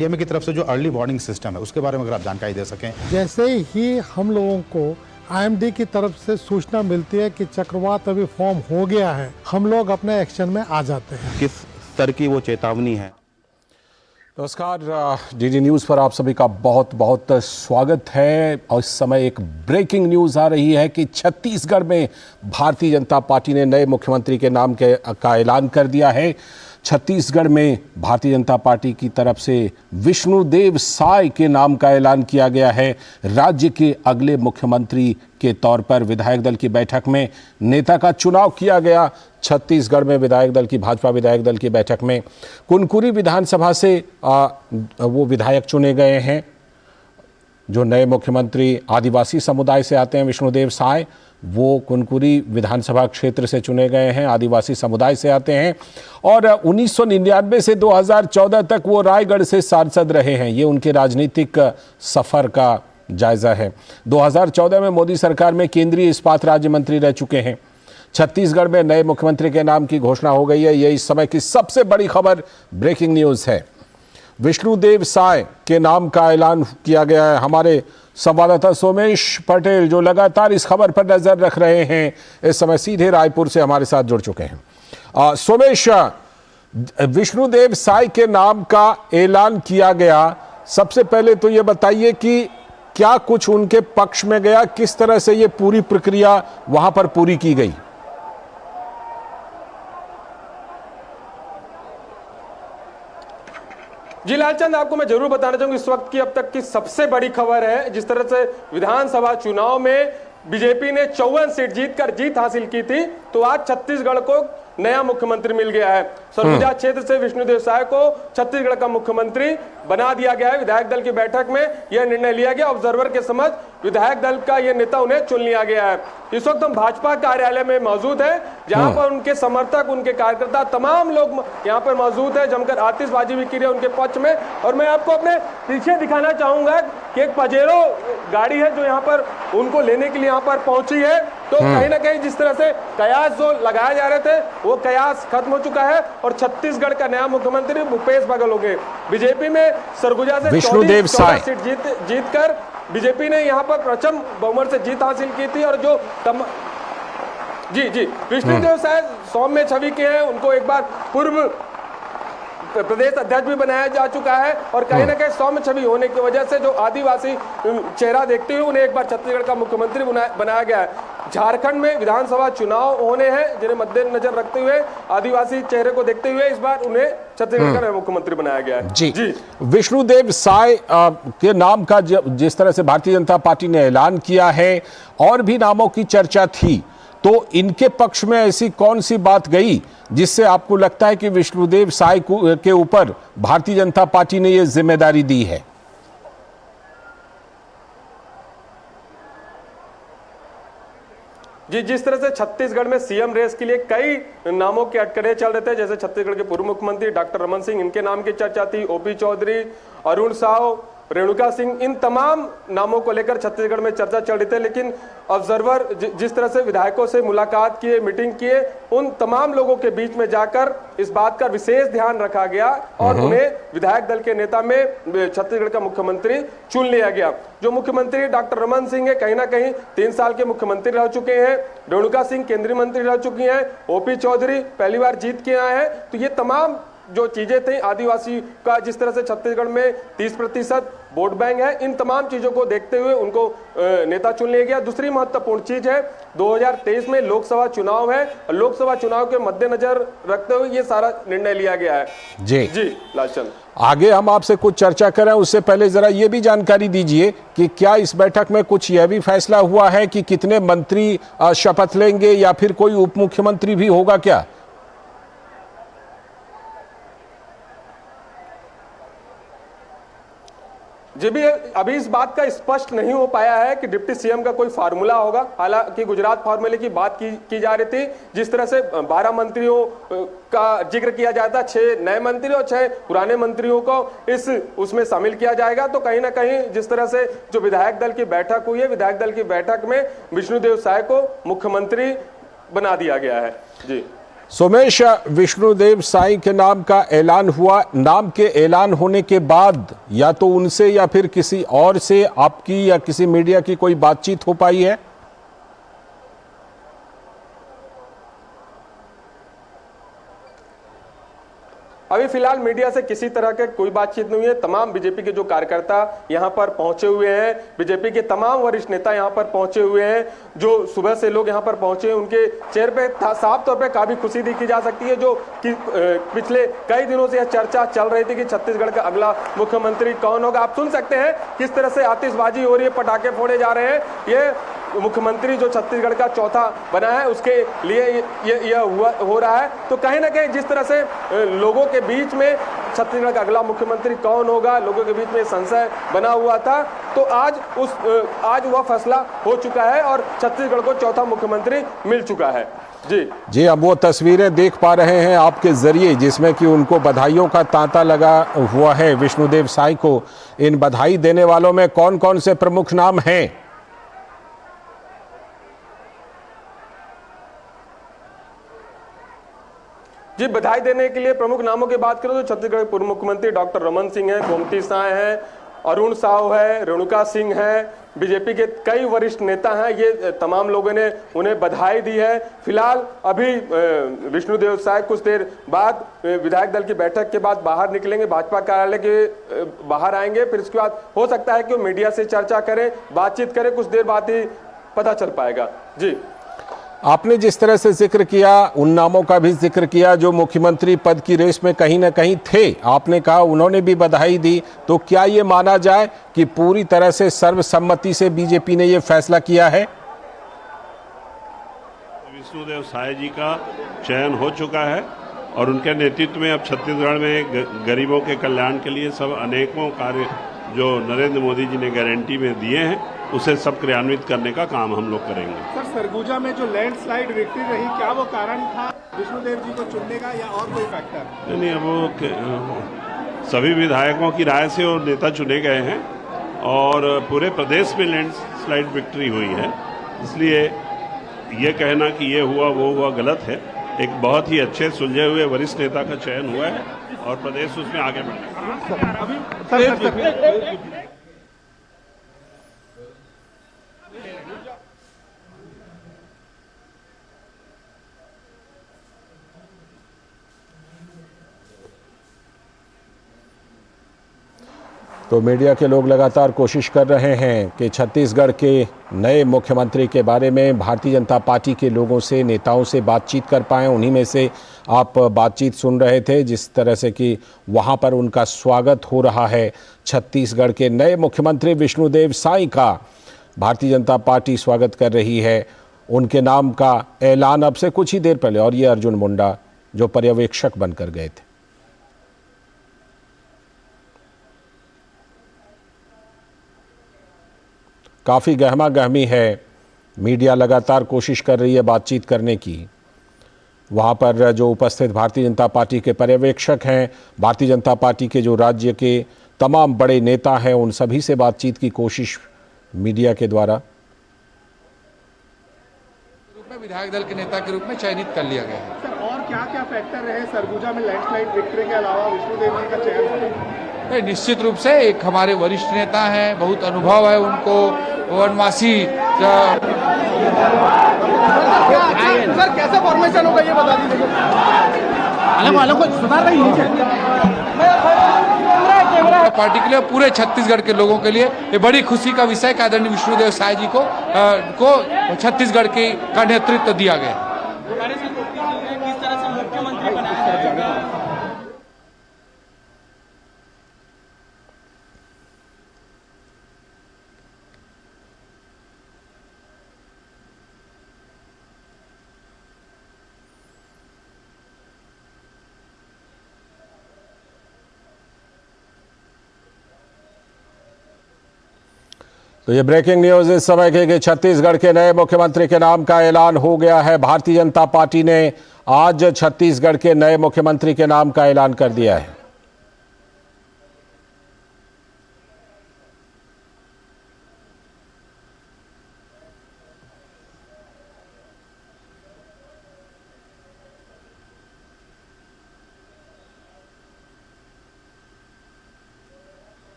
MA की तरफ से जो अर्ली वार्निंग सिस्टम है उसके बारे में अगर आप जानकारी दे सकें। जैसे ही हम लोगों को आईएमडी की तरफ से सूचना मिलती है कि चक्रवात अभी फॉर्म हो गया है, हम लोग अपने एक्शन में आ जाते हैं। किस स्तर की वो चेतावनी है? नमस्कार, डीडी न्यूज़ पर आप सभी का बहुत बहुत स्वागत है। और इस समय एक ब्रेकिंग न्यूज़ आ रही है कि छत्तीसगढ़ में भारतीय जनता पार्टी ने नए मुख्यमंत्री के नाम का ऐलान कर दिया है। छत्तीसगढ़ में भारतीय जनता पार्टी की तरफ से विष्णुदेव साय के नाम का ऐलान किया गया है राज्य के अगले मुख्यमंत्री के तौर पर। विधायक दल की बैठक में नेता का चुनाव किया गया। छत्तीसगढ़ में विधायक दल की, भाजपा विधायक दल की बैठक में कुनकुरी विधानसभा से वो विधायक चुने गए हैं जो नए मुख्यमंत्री आदिवासी समुदाय से आते हैं। विष्णुदेव साय वो कुनकुरी विधानसभा क्षेत्र से चुने गए हैं, आदिवासी समुदाय से आते हैं और 1999 से 2014 तक वो रायगढ़ से सांसद रहे हैं। ये उनके राजनीतिक सफर का जायजा है। 2014 में मोदी सरकार में केंद्रीय इस्पात राज्य मंत्री रह चुके हैं। छत्तीसगढ़ में नए मुख्यमंत्री के नाम की घोषणा हो गई है। ये इस समय की सबसे बड़ी खबर, ब्रेकिंग न्यूज़ है। विष्णुदेव साय के नाम का ऐलान किया गया है। हमारे संवाददाता सोमेश पटेल जो लगातार इस खबर पर नजर रख रहे हैं, इस समय सीधे रायपुर से हमारे साथ जुड़ चुके हैं। सोमेश, विष्णुदेव साय के नाम का ऐलान किया गया, सबसे पहले तो ये बताइए कि क्या कुछ उनके पक्ष में गया, किस तरह से ये पूरी प्रक्रिया वहां पर पूरी की गई? जी लालचंद, आपको मैं जरूर बताना चाहूंगा इस वक्त की अब तक की सबसे बड़ी खबर है। जिस तरह से विधानसभा चुनाव में बीजेपी ने 54 सीट जीतकर जीत हासिल की थी, तो आज छत्तीसगढ़ को नया मुख्यमंत्री मिल गया है। सरगुजा क्षेत्र से विष्णुदेव साय को छत्तीसगढ़ का मुख्यमंत्री बना दिया गया है। विधायक दल की बैठक में यह निर्णय लिया गया। ऑब्जर्वर के समझ विधायक दल का यह नेता उन्हें चुन लिया गया है। इस वक्त हम भाजपा कार्यालय में मौजूद है, जहां पर उनके समर्थक, उनके कार्यकर्ता, तमाम लोग यहां पर मौजूद है। जमकर आतिशबाजी भी की रही है उनके पक्ष में। और मैं आपको अपने पीछे दिखाना चाहूंगा कि एक पजेरो गाड़ी है जो यहाँ पर उनको लेने के लिए यहाँ पर पहुंची है। तो कहीं ना कहीं जिस तरह से कयास जो लगाए जा रहे थे वो कयास खत्म हो चुका है और छत्तीसगढ़ का नया मुख्यमंत्री भूपेश बघेल हो गए। बीजेपी में सरगुजा से विष्णुदेव साय सीट जीतकर बीजेपी ने यहाँ पर प्रचंड बहुमत से जीत हासिल की थी। और जो जी विष्णुदेव साय सौम्य छवि के हैं। उनको एक बार पूर्व प्रदेश अध्यक्ष भी बनाया जा चुका है और कहीं ना कहीं सौम्य छवि होने की वजह से जो आदिवासी चेहरा देखते हुए उन्हें एक बार छत्तीसगढ़ का मुख्यमंत्री बनाया गया है। झारखंड में विधानसभा चुनाव होने हैं, जिन्हें मद्देनजर रखते हुए, आदिवासी चेहरे को देखते हुए इस बार उन्हें छत्तीसगढ़ का नया मुख्यमंत्री बनाया गया है। जी विष्णुदेव साय के नाम का जिस तरह से भारतीय जनता पार्टी ने ऐलान किया है, और भी नामों की चर्चा थी, तो इनके पक्ष में ऐसी कौन सी बात गई जिससे आपको लगता है कि विष्णुदेव साय के ऊपर भारतीय जनता पार्टी ने यह जिम्मेदारी दी है? जी, जिस तरह से छत्तीसगढ़ में सीएम रेस के लिए कई नामों के अटकलें चल रहे थे, जैसे छत्तीसगढ़ के पूर्व मुख्यमंत्री डॉक्टर रमन सिंह, इनके नाम की चर्चा थी, ओपी चौधरी, अरुण साव, रेणुका सिंह, इन तमाम नामों को लेकर छत्तीसगढ़ में चर्चा चल रही थी। लेकिन ऑब्जर्वर जिस तरह से विधायकों से मुलाकात किए, मीटिंग किए, उन तमाम लोगों के बीच में जाकर इस बात का विशेष ध्यान रखा गया और उन्हें विधायक दल के नेता में छत्तीसगढ़ का मुख्यमंत्री चुन लिया गया। जो मुख्यमंत्री डॉक्टर रमन सिंह है, कहीं ना कहीं 3 साल के मुख्यमंत्री रह चुके हैं। रेणुका सिंह केंद्रीय मंत्री रह चुकी हैं। ओपी चौधरी पहली बार जीत के आए हैं। तो ये तमाम जो चीजें थी, आदिवासी का जिस तरह से छत्तीसगढ़ में 30% वोट बैंक है, इन तमाम चीजों को देखते हुए उनको नेता चुन लिया गया। दूसरी महत्वपूर्ण चीज है, 2023 में लोकसभा चुनाव है और लोकसभा चुनाव के मद्देनजर रखते हुए ये सारा निर्णय लिया गया है। जी लालचंद, आगे हम आपसे कुछ चर्चा करें उससे पहले जरा ये भी जानकारी दीजिए कि क्या इस बैठक में कुछ यह भी फैसला हुआ है कि कितने मंत्री शपथ लेंगे या फिर कोई उप मुख्यमंत्री भी होगा क्या? जी भी अभी इस बात का स्पष्ट नहीं हो पाया है कि डिप्टी सीएम का कोई फार्मूला होगा। हालांकि गुजरात फार्मूले की बात की जा रही थी, जिस तरह से 12 मंत्रियों का जिक्र किया जाता, 6 नए मंत्री और 6 पुराने मंत्रियों को उसमें शामिल किया जाएगा। तो कहीं ना कहीं जिस तरह से जो विधायक दल की बैठक हुई है, विधायक दल की बैठक में विष्णुदेव साय को मुख्यमंत्री बना दिया गया है। जी सोमेश, विष्णुदेव साई के नाम का ऐलान हुआ। नाम के ऐलान होने के बाद या तो उनसे या फिर किसी और से आपकी या किसी मीडिया की कोई बातचीत हो पाई है? अभी फिलहाल मीडिया से किसी तरह के कोई बातचीत नहीं है। तमाम बीजेपी के जो कार्यकर्ता यहां पर पहुंचे हुए हैं, बीजेपी के तमाम वरिष्ठ नेता यहां पर पहुंचे हुए हैं, जो सुबह से लोग यहां पर पहुंचे हैं, उनके चेहरे पे साफ तौर पे काफी खुशी देखी जा सकती है। जो कि पिछले कई दिनों से यह चर्चा चल रही थी कि छत्तीसगढ़ का अगला मुख्यमंत्री कौन होगा। आप सुन सकते हैं किस तरह से आतिशबाजी हो रही है, पटाखे फोड़े जा रहे हैं। ये मुख्यमंत्री जो छत्तीसगढ़ का चौथा बना है उसके लिए ये हो रहा है। तो कहीं ना कहीं जिस तरह से लोगों के बीच में छत्तीसगढ़ का अगला मुख्यमंत्री कौन होगा, लोगों के बीच में संशय बना हुआ था, तो आज वह फैसला हो चुका है और छत्तीसगढ़ को चौथा मुख्यमंत्री मिल चुका है। जी, अब वो तस्वीरें देख पा रहे हैं आपके जरिए जिसमें कि उनको बधाइयों का तांता लगा हुआ है विष्णुदेव साई को। इन बधाई देने वालों में कौन कौन से प्रमुख नाम हैं? जी, बधाई देने के लिए प्रमुख नामों की बात करें तो छत्तीसगढ़ के पूर्व मुख्यमंत्री डॉक्टर रमन सिंह हैं, गोमती साय हैं, अरुण साव है, रेणुका सिंह है, बीजेपी के कई वरिष्ठ नेता हैं। ये तमाम लोगों ने उन्हें बधाई दी है। फिलहाल अभी विष्णुदेव साय कुछ देर बाद विधायक दल की बैठक के बाद बाहर निकलेंगे, भाजपा कार्यालय के बाहर आएंगे। फिर इसके बाद हो सकता है कि वो मीडिया से चर्चा करें, बातचीत करें, कुछ देर बाद ही पता चल पाएगा। जी, आपने जिस तरह से जिक्र किया, उन नामों का भी जिक्र किया जो मुख्यमंत्री पद की रेस में कहीं ना कहीं थे। आपने कहा उन्होंने भी बधाई दी, तो क्या ये माना जाए कि पूरी तरह से सर्वसम्मति से बीजेपी ने ये फैसला किया है? विष्णुदेव साय जी का चयन हो चुका है और उनके नेतृत्व में अब छत्तीसगढ़ में गरीबों के कल्याण के लिए सब अनेकों कार्य जो नरेंद्र मोदी जी ने गारंटी में दिए हैं उसे सब क्रियान्वित करने का काम हम लोग करेंगे। सर, सरगुजा में जो लैंडस्लाइड विक्ट्री रही, क्या वो कारण था विष्णुदेव जी को चुनने का या और कोई फैक्टर? नहीं, अब वो सभी विधायकों की राय से वो नेता चुने गए हैं और पूरे प्रदेश में लैंडस्लाइड विक्ट्री हुई है, इसलिए ये कहना कि ये हुआ वो हुआ गलत है। एक बहुत ही अच्छे सुलझे हुए वरिष्ठ नेता का चयन हुआ है और प्रदेश उसमें आगे बढ़ेगा। तो मीडिया के लोग लगातार कोशिश कर रहे हैं कि छत्तीसगढ़ के नए मुख्यमंत्री के बारे में भारतीय जनता पार्टी के लोगों से, नेताओं से बातचीत कर पाएँ। उन्हीं में से आप बातचीत सुन रहे थे जिस तरह से कि वहाँ पर उनका स्वागत हो रहा है। छत्तीसगढ़ के नए मुख्यमंत्री विष्णुदेव साई का भारतीय जनता पार्टी स्वागत कर रही है। उनके नाम का ऐलान अब से कुछ ही देर पहले, और ये अर्जुन मुंडा जो पर्यवेक्षक बनकर गए थे। काफ़ी गहमा गहमी है, मीडिया लगातार कोशिश कर रही है बातचीत करने की। वहाँ पर जो उपस्थित भारतीय जनता पार्टी के पर्यवेक्षक हैं, भारतीय जनता पार्टी के जो राज्य के तमाम बड़े नेता हैं, उन सभी से बातचीत की कोशिश मीडिया के द्वारा विधायक दल के नेता के रूप में चयनित कर लिया गया है। सर, और क्या क्या फैक्टर रहे सरगुजा में लैंडस्लाइड विक्ट्री के अलावा विष्णुदेव जी का चयन? निश्चित रूप से एक हमारे वरिष्ठ नेता हैं, बहुत अनुभव है उनको, वनवासी। सर, कैसा फॉर्मेशन होगा ये बता दीजिए। पार्टी के लिए, पूरे छत्तीसगढ़ के लोगों के लिए ये बड़ी खुशी का विषय है। आदरणीय विष्णुदेव साय जी को छत्तीसगढ़ का नेतृत्व दिया गया। तो ये ब्रेकिंग न्यूज इस समय के कि छत्तीसगढ़ के नए मुख्यमंत्री के नाम का ऐलान हो गया है। भारतीय जनता पार्टी ने आज छत्तीसगढ़ के नए मुख्यमंत्री के नाम का ऐलान कर दिया है।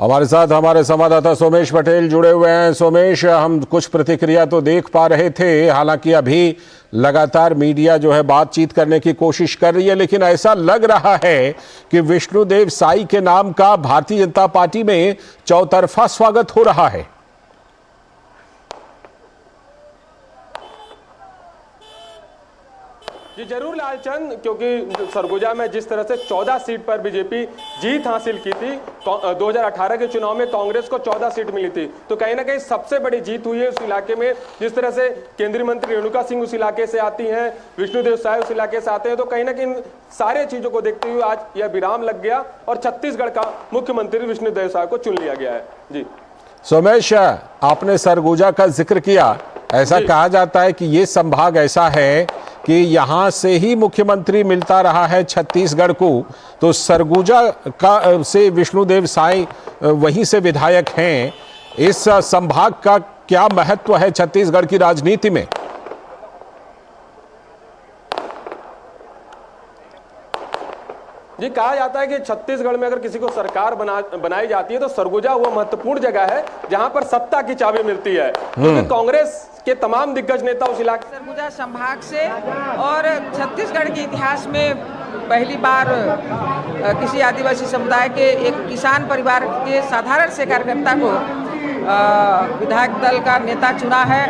हमारे साथ हमारे संवाददाता सोमेश पटेल जुड़े हुए हैं। सोमेश, हम कुछ प्रतिक्रिया तो देख पा रहे थे, हालांकि अभी लगातार मीडिया जो है बातचीत करने की कोशिश कर रही है, लेकिन ऐसा लग रहा है कि विष्णुदेव साई के नाम का भारतीय जनता पार्टी में चौतरफा स्वागत हो रहा है। जी जरूर लालचंद, क्योंकि सरगुजा में जिस तरह से 14 सीट पर बीजेपी जीत हासिल की थी, 2018 के चुनाव में कांग्रेस को 14 सीट मिली थी, तो कहीं ना कहीं सबसे बड़ी जीत हुई है उस इलाके में। जिस तरह से केंद्रीय मंत्री रेणुका सिंह उस इलाके से आती हैं, विष्णुदेव साय उस इलाके से आते हैं, तो कहीं ना कहीं सारे चीजों को देखते हुए आज यह विराम लग गया और छत्तीसगढ़ का मुख्यमंत्री विष्णुदेव साय को चुन लिया गया है। जी सोमेश, आपने सरगुजा का जिक्र किया, ऐसा कहा जाता है कि ये संभाग ऐसा है कि यहां से ही मुख्यमंत्री मिलता रहा है छत्तीसगढ़ को, तो सरगुजा का से विष्णुदेव साई वहीं से विधायक हैं। इस संभाग का क्या महत्व है छत्तीसगढ़ की राजनीति में? जी कहा जाता है कि छत्तीसगढ़ में अगर किसी को सरकार बनाई जाती है तो सरगुजा वो महत्वपूर्ण जगह है जहां पर सत्ता की चाबी मिलती है, क्योंकि कांग्रेस के तमाम दिग्गज नेता उस इलाके सरगुजा संभाग से और छत्तीसगढ़ के इतिहास में पहली बार किसी आदिवासी समुदाय के एक किसान परिवार के साधारण से कार्यकर्ता को विधायक दल का नेता चुना है,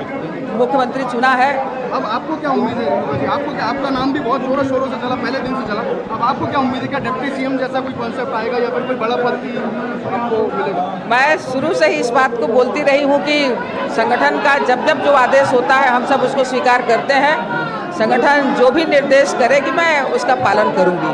मुख्यमंत्री चुना है। अब आपको क्या उम्मीद है? आपको क्या, आपका नाम भी बहुत जोरों शोरों से चला, पहले दिन से चला, अब आपको क्या उम्मीद है? क्या डिप्टी सीएम जैसा कोई कॉन्सेप्ट आएगा या फिर कोई बड़ा पद भी आपको मिलेगा? मैं शुरू से ही इस बात को बोलती रही हूँ कि संगठन का जब जब जो आदेश होता है हम सब उसको स्वीकार करते हैं। संगठन जो भी निर्देश करेगी मैं उसका पालन करूँगी।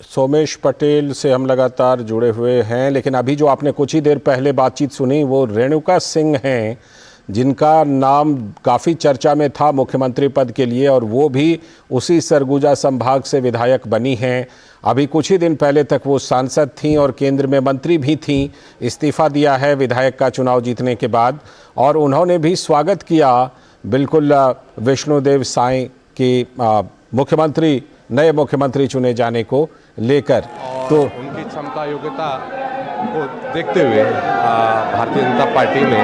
सोमेश पटेल से हम लगातार जुड़े हुए हैं, लेकिन अभी जो आपने कुछ ही देर पहले बातचीत सुनी वो रेणुका सिंह हैं, जिनका नाम काफ़ी चर्चा में था मुख्यमंत्री पद के लिए, और वो भी उसी सरगुजा संभाग से विधायक बनी हैं। अभी कुछ ही दिन पहले तक वो सांसद थीं और केंद्र में मंत्री भी थीं। इस्तीफा दिया है विधायक का चुनाव जीतने के बाद, और उन्होंने भी स्वागत किया बिल्कुल विष्णुदेव साई की मुख्यमंत्री नए मुख्यमंत्री चुने जाने को लेकर। तो उनकी क्षमता योग्यता को देखते हुए भारतीय जनता पार्टी ने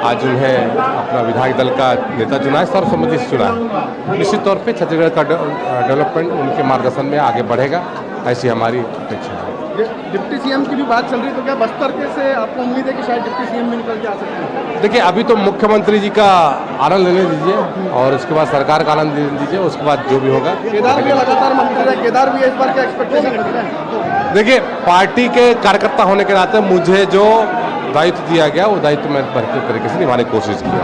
आज उन्हें अपना विधायक दल का नेता चुना है, सर्वसम्मति से चुना है। निश्चित तौर पे छत्तीसगढ़ का डेवलपमेंट उनके मार्गदर्शन में आगे बढ़ेगा, ऐसी हमारी अपेक्षा है। डिप्टी सीएम की भी बात चल रही है, तो क्या बस्तर के से आपको उम्मीद है कि शायद डिप्टी सीएम भी निकल के आ सकते हैं? देखिए, अभी तो मुख्यमंत्री जी का आनंद लेने दीजिए और उसके बाद सरकार का आनंद लेने दीजिए, उसके बाद जो भी होगा। केदार भी लगातार मंत्री है, केदार भी इस बार क्या एक्सपेक्टेशन रख रहे हैं? देखिए, पार्टी के कार्यकर्ता होने के नाते मुझे जो दायित्व दिया गया वो दायित्व मैं बेहतर तरीके से निभाने की कोशिश किया।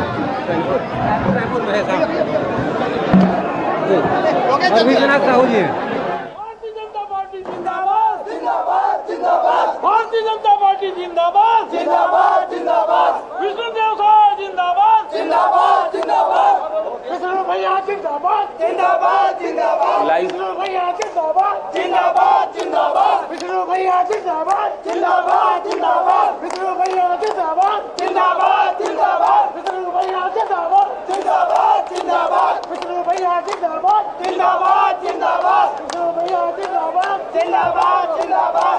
भारतीय जनता पार्टी जिंदाबाद जिंदाबाद जिंदाबाद, विष्णुदेव साय जिंदाबाद जिंदाबाद जिंदाबाद, विष्णु भैया जिंदाबाद जिंदाबाद जिंदाबाद, विष्णु भैया जिंदाबाद जिंदाबाद जिंदाबाद, विष्णु भैया जिंदाबाद जिंदाबाद जिंदाबाद, विष्णु भैया जिंदाबाद जिंदाबाद जिंदाबाद, विष्णु भैया जिंदाबाद जिंदाबाद जिंदाबाद, विष्णु भैया जिंदाबाद जिंदाबाद जिंदाबाद, विष्णु भैया जिंदाबाद जिंदाबाद जिंदाबाद।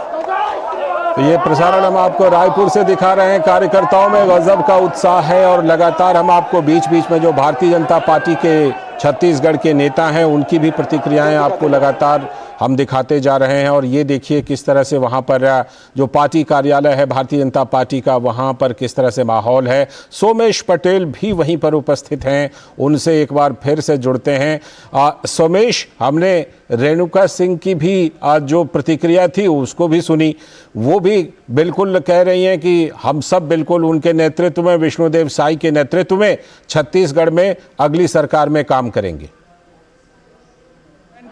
तो ये प्रसारण हम आपको रायपुर से दिखा रहे हैं। कार्यकर्ताओं में गजब का उत्साह है और लगातार हम आपको बीच बीच में जो भारतीय जनता पार्टी के छत्तीसगढ़ के नेता हैं उनकी भी प्रतिक्रियाएं आपको लगातार हम दिखाते जा रहे हैं। और ये देखिए किस तरह से वहाँ पर जो पार्टी कार्यालय है भारतीय जनता पार्टी का, वहाँ पर किस तरह से माहौल है। सोमेश पटेल भी वहीं पर उपस्थित हैं, उनसे एक बार फिर से जुड़ते हैं। सोमेश, हमने रेणुका सिंह की भी जो प्रतिक्रिया थी उसको भी सुनी, वो भी बिल्कुल कह रही हैं कि हम सब बिल्कुल उनके नेतृत्व में, विष्णुदेव साई के नेतृत्व में छत्तीसगढ़ में अगली सरकार में काम करेंगे।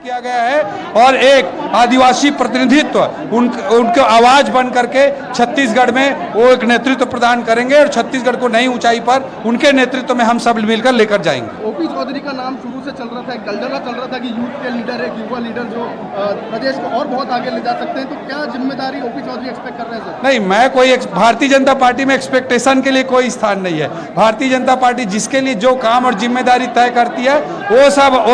किया गया है और एक आदिवासी प्रतिनिधित्व उनके आवाज बन करके छत्तीसगढ़ में वो एक नेतृत्व प्रदान करेंगे और छत्तीसगढ़ को नई ऊंचाई पर उनके नेतृत्व में हम सब मिलकर लेकर जाएंगे। ओपी चौधरी का नाम शुरू से चल रहा था, एक दलदला चल रहा था कि यूथ के लीडर है, युवा लीडर जो प्रदेश को और बहुत आगे ले जा सकते हैं, तो क्या जिम्मेदारी ओपी चौधरी एक्सपेक्ट कर रहे हैं सर? नहीं, मैं कोई भारतीय जनता पार्टी में एक्सपेक्टेशन के लिए कोई स्थान नहीं है। भारतीय जनता पार्टी जिसके लिए जो काम और जिम्मेदारी तय करती है वो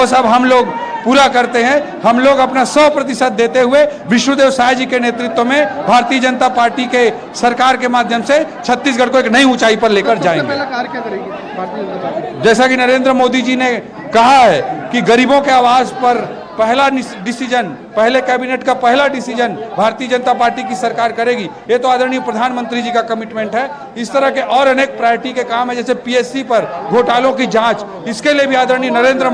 सब हम लोग पूरा करते हैं। हम लोग अपना 100% देते हुए विष्णुदेव साय जी के नेतृत्व में भारतीय जनता पार्टी के सरकार के माध्यम से छत्तीसगढ़ को एक नई ऊंचाई पर लेकर जाएंगे। पहला कार्य क्या करेगी भारतीय जनता पार्टी? जैसा कि नरेंद्र मोदी जी ने कहा है कि गरीबों के आवाज पर पहला डिसीजन, पहले कैबिनेट का पहला डिसीजन भारतीय जनता पार्टी की सरकार करेगी। ये तो आदरणीय प्रधानमंत्री जी का कमिटमेंट है। इस तरह के और अनेक प्रायोरिटी के काम है, जैसे पीएससी पर घोटालों की जांच, इसके लिए भी आदरणीय नरेंद्र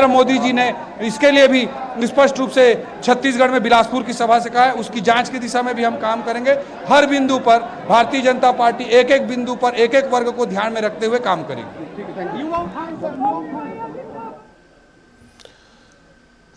मोदी जी ने इसके लिए भी स्पष्ट रूप से छत्तीसगढ़ में बिलासपुर की सभा से कहा है। उसकी जांच की दिशा में भी हम काम करेंगे। हर बिंदु पर भारतीय जनता पार्टी एक एक बिंदु पर एक एक वर्ग को ध्यान में रखते हुए काम करेगी।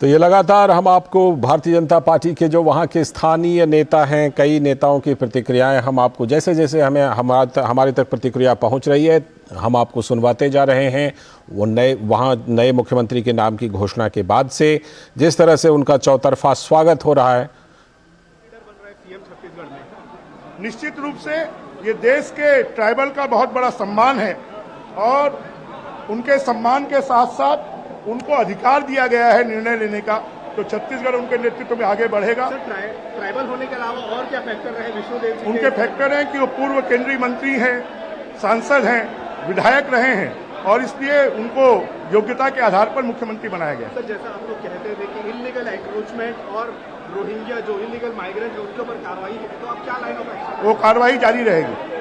तो ये लगातार हम आपको भारतीय जनता पार्टी के जो वहाँ के स्थानीय नेता हैं, कई नेताओं की प्रतिक्रियाएं हम आपको जैसे जैसे हमारे तक प्रतिक्रिया पहुँच रही है हम आपको सुनवाते जा रहे हैं। वो नए मुख्यमंत्री के नाम की घोषणा के बाद से जिस तरह से उनका चौतरफा स्वागत हो रहा है। निश्चित रूप से ये देश के ट्राइबल का बहुत बड़ा सम्मान है और उनके सम्मान के साथ साथ उनको अधिकार दिया गया है निर्णय लेने का, तो छत्तीसगढ़ उनके नेतृत्व में आगे बढ़ेगा। ट्राइबल होने के अलावा और क्या फैक्टर रहे विष्णुदेव जी? उनके फैक्टर हैं कि वो पूर्व केंद्रीय मंत्री हैं, सांसद हैं, विधायक रहे हैं और इसलिए उनको योग्यता के आधार पर मुख्यमंत्री बनाया गया। सर, जैसा आप लोग कहते थे कि इलीगल एंक्रोचमेंट और रोहिंग्या जो इलीगल माइग्रेंट है उनके ऊपर कार्रवाई की, तो अब क्या लाइन ऑफ एक्शन? वो कार्रवाई जारी रहेगी।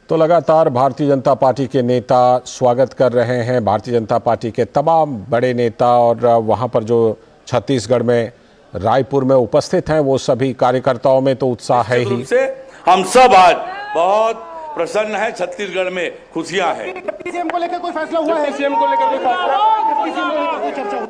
तो लगातार भारतीय जनता पार्टी के नेता स्वागत कर रहे हैं। भारतीय जनता पार्टी के तमाम बड़े नेता और वहां पर जो छत्तीसगढ़ में रायपुर में उपस्थित हैं वो सभी कार्यकर्ताओं में तो उत्साह है ही। से हम सब आज बहुत प्रसन्न है, छत्तीसगढ़ में खुशियां हैं। सीएम को लेकर कोई फैसला हुआ है? सीएम को लेकर कोई फैसला, चर्चा हुई?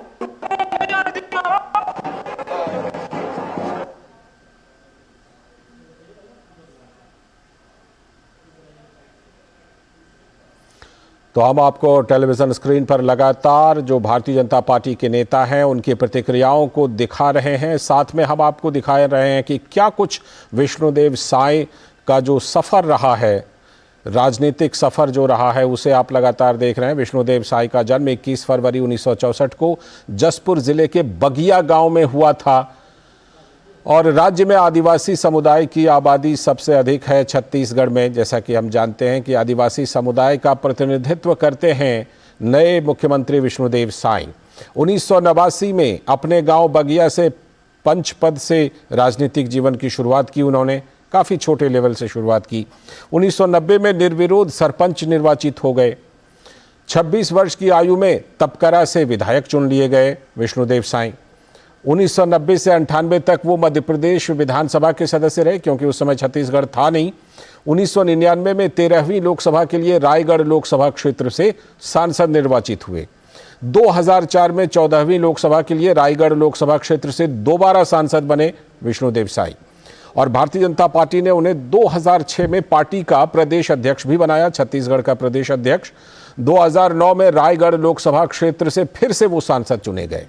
तो हम आपको टेलीविज़न स्क्रीन पर लगातार जो भारतीय जनता पार्टी के नेता हैं उनकी प्रतिक्रियाओं को दिखा रहे हैं। साथ में हम आपको दिखा रहे हैं कि क्या कुछ विष्णुदेव साय का जो सफ़र रहा है, राजनीतिक सफ़र जो रहा है, उसे आप लगातार देख रहे हैं। विष्णुदेव साय का जन्म 21 फरवरी 1964 को जसपुर ज़िले के बगिया गांव में हुआ था और राज्य में आदिवासी समुदाय की आबादी सबसे अधिक है छत्तीसगढ़ में। जैसा कि हम जानते हैं कि आदिवासी समुदाय का प्रतिनिधित्व करते हैं नए मुख्यमंत्री विष्णुदेव साय। 1989 में अपने गांव बगिया से पंच पद से राजनीतिक जीवन की शुरुआत की उन्होंने, काफ़ी छोटे लेवल से शुरुआत की। 1990 में निर्विरोध सरपंच निर्वाचित हो गए। 26 वर्ष की आयु में तपकरा से विधायक चुन लिए गए विष्णुदेव साय। 1990 से 98 तक वो मध्य प्रदेश विधानसभा के सदस्य रहे, क्योंकि उस समय छत्तीसगढ़ था नहीं। 1999 में 13वीं लोकसभा के लिए रायगढ़ लोकसभा क्षेत्र से सांसद निर्वाचित हुए। 2004 में 14वीं लोकसभा के लिए रायगढ़ लोकसभा क्षेत्र से दोबारा सांसद बने विष्णुदेव साय और भारतीय जनता पार्टी ने उन्हें 2006 में पार्टी का प्रदेश अध्यक्ष भी बनाया, छत्तीसगढ़ का प्रदेश अध्यक्ष। 2009 में रायगढ़ लोकसभा क्षेत्र से फिर से वो सांसद चुने गए।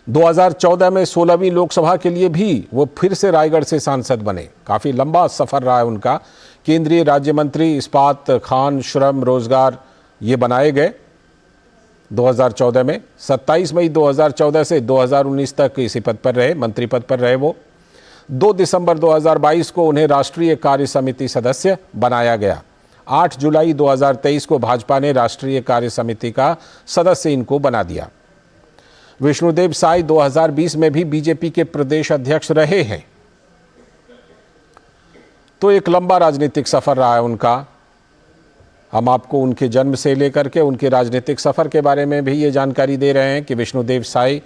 2014 में 16वीं लोकसभा के लिए भी वो फिर से रायगढ़ से सांसद बने। काफ़ी लंबा सफ़र रहा है उनका। केंद्रीय राज्य मंत्री इस्पात, खान, श्रम, रोजगार ये बनाए गए 2014 में। 27 मई 2014 से 2019 तक इसी पद पर रहे, मंत्री पद पर रहे वो। 2 दिसंबर 2022 को उन्हें राष्ट्रीय कार्य समिति सदस्य बनाया गया। 8 जुलाई 2023 को भाजपा ने राष्ट्रीय कार्य समिति का सदस्य इनको बना दिया। विष्णुदेव साय 2020 में भी बीजेपी के प्रदेश अध्यक्ष रहे हैं। तो एक लंबा राजनीतिक सफर रहा है उनका। हम आपको उनके जन्म से लेकर के उनके राजनीतिक सफर के बारे में भी ये जानकारी दे रहे हैं कि विष्णुदेव साय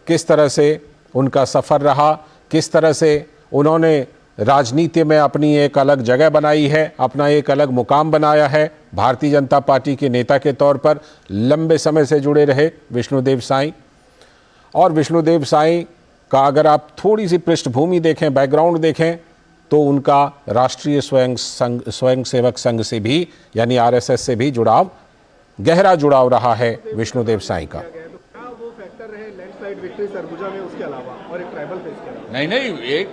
किस तरह से उनका सफर रहा, किस तरह से उन्होंने राजनीति में अपनी एक अलग जगह बनाई है, अपना एक अलग मुकाम बनाया है। भारतीय जनता पार्टी के नेता के तौर पर लंबे समय से जुड़े रहे विष्णुदेव साईं। और विष्णुदेव साईं का अगर आप थोड़ी सी पृष्ठभूमि देखें, बैकग्राउंड देखें, तो उनका राष्ट्रीय स्वयंसेवक संघ से भी यानी आरएसएस से भी जुड़ाव, गहरा जुड़ाव रहा है विष्णुदेव साईं का। वो फैक्टर रहे लैंडस्लाइड विक्ट्री सरगुजा में, उसके अलावा और एक ट्राइबल फेस के अलावा नहीं, एक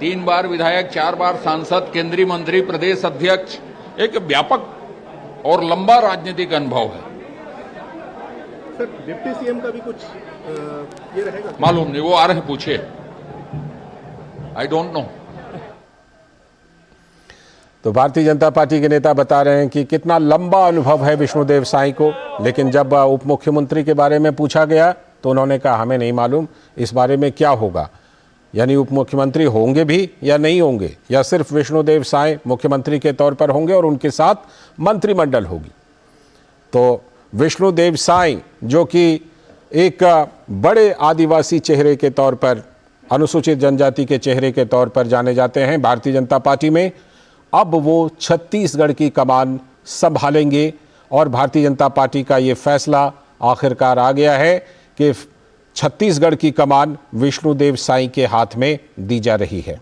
3 बार विधायक, 4 बार सांसद, केंद्रीय मंत्री, प्रदेश अध्यक्ष, एक व्यापक और लंबा राजनीतिक अनुभव है। सर, डिप्टी सीएम का भी कुछ ये रहेगा? मालूम नहीं, वो आ रहे हैं, पूछे, आई डोंट नो। तो भारतीय जनता पार्टी के नेता बता रहे हैं कि कितना लंबा अनुभव है विष्णुदेव साईं को, लेकिन जब उप मुख्यमंत्री के बारे में पूछा गया तो उन्होंने कहा हमें नहीं मालूम इस बारे में क्या होगा, यानी उप मुख्यमंत्री होंगे भी या नहीं होंगे, या सिर्फ विष्णुदेव साईं मुख्यमंत्री के तौर पर होंगे और उनके साथ मंत्रिमंडल होगी। तो विष्णुदेव साईं जो कि एक बड़े आदिवासी चेहरे के तौर पर, अनुसूचित जनजाति के चेहरे के तौर पर जाने जाते हैं भारतीय जनता पार्टी में, अब वो छत्तीसगढ़ की कमान संभालेंगे। और भारतीय जनता पार्टी का ये फैसला आखिरकार आ गया है कि छत्तीसगढ़ की कमान विष्णुदेव साईं के हाथ में दी जा रही है।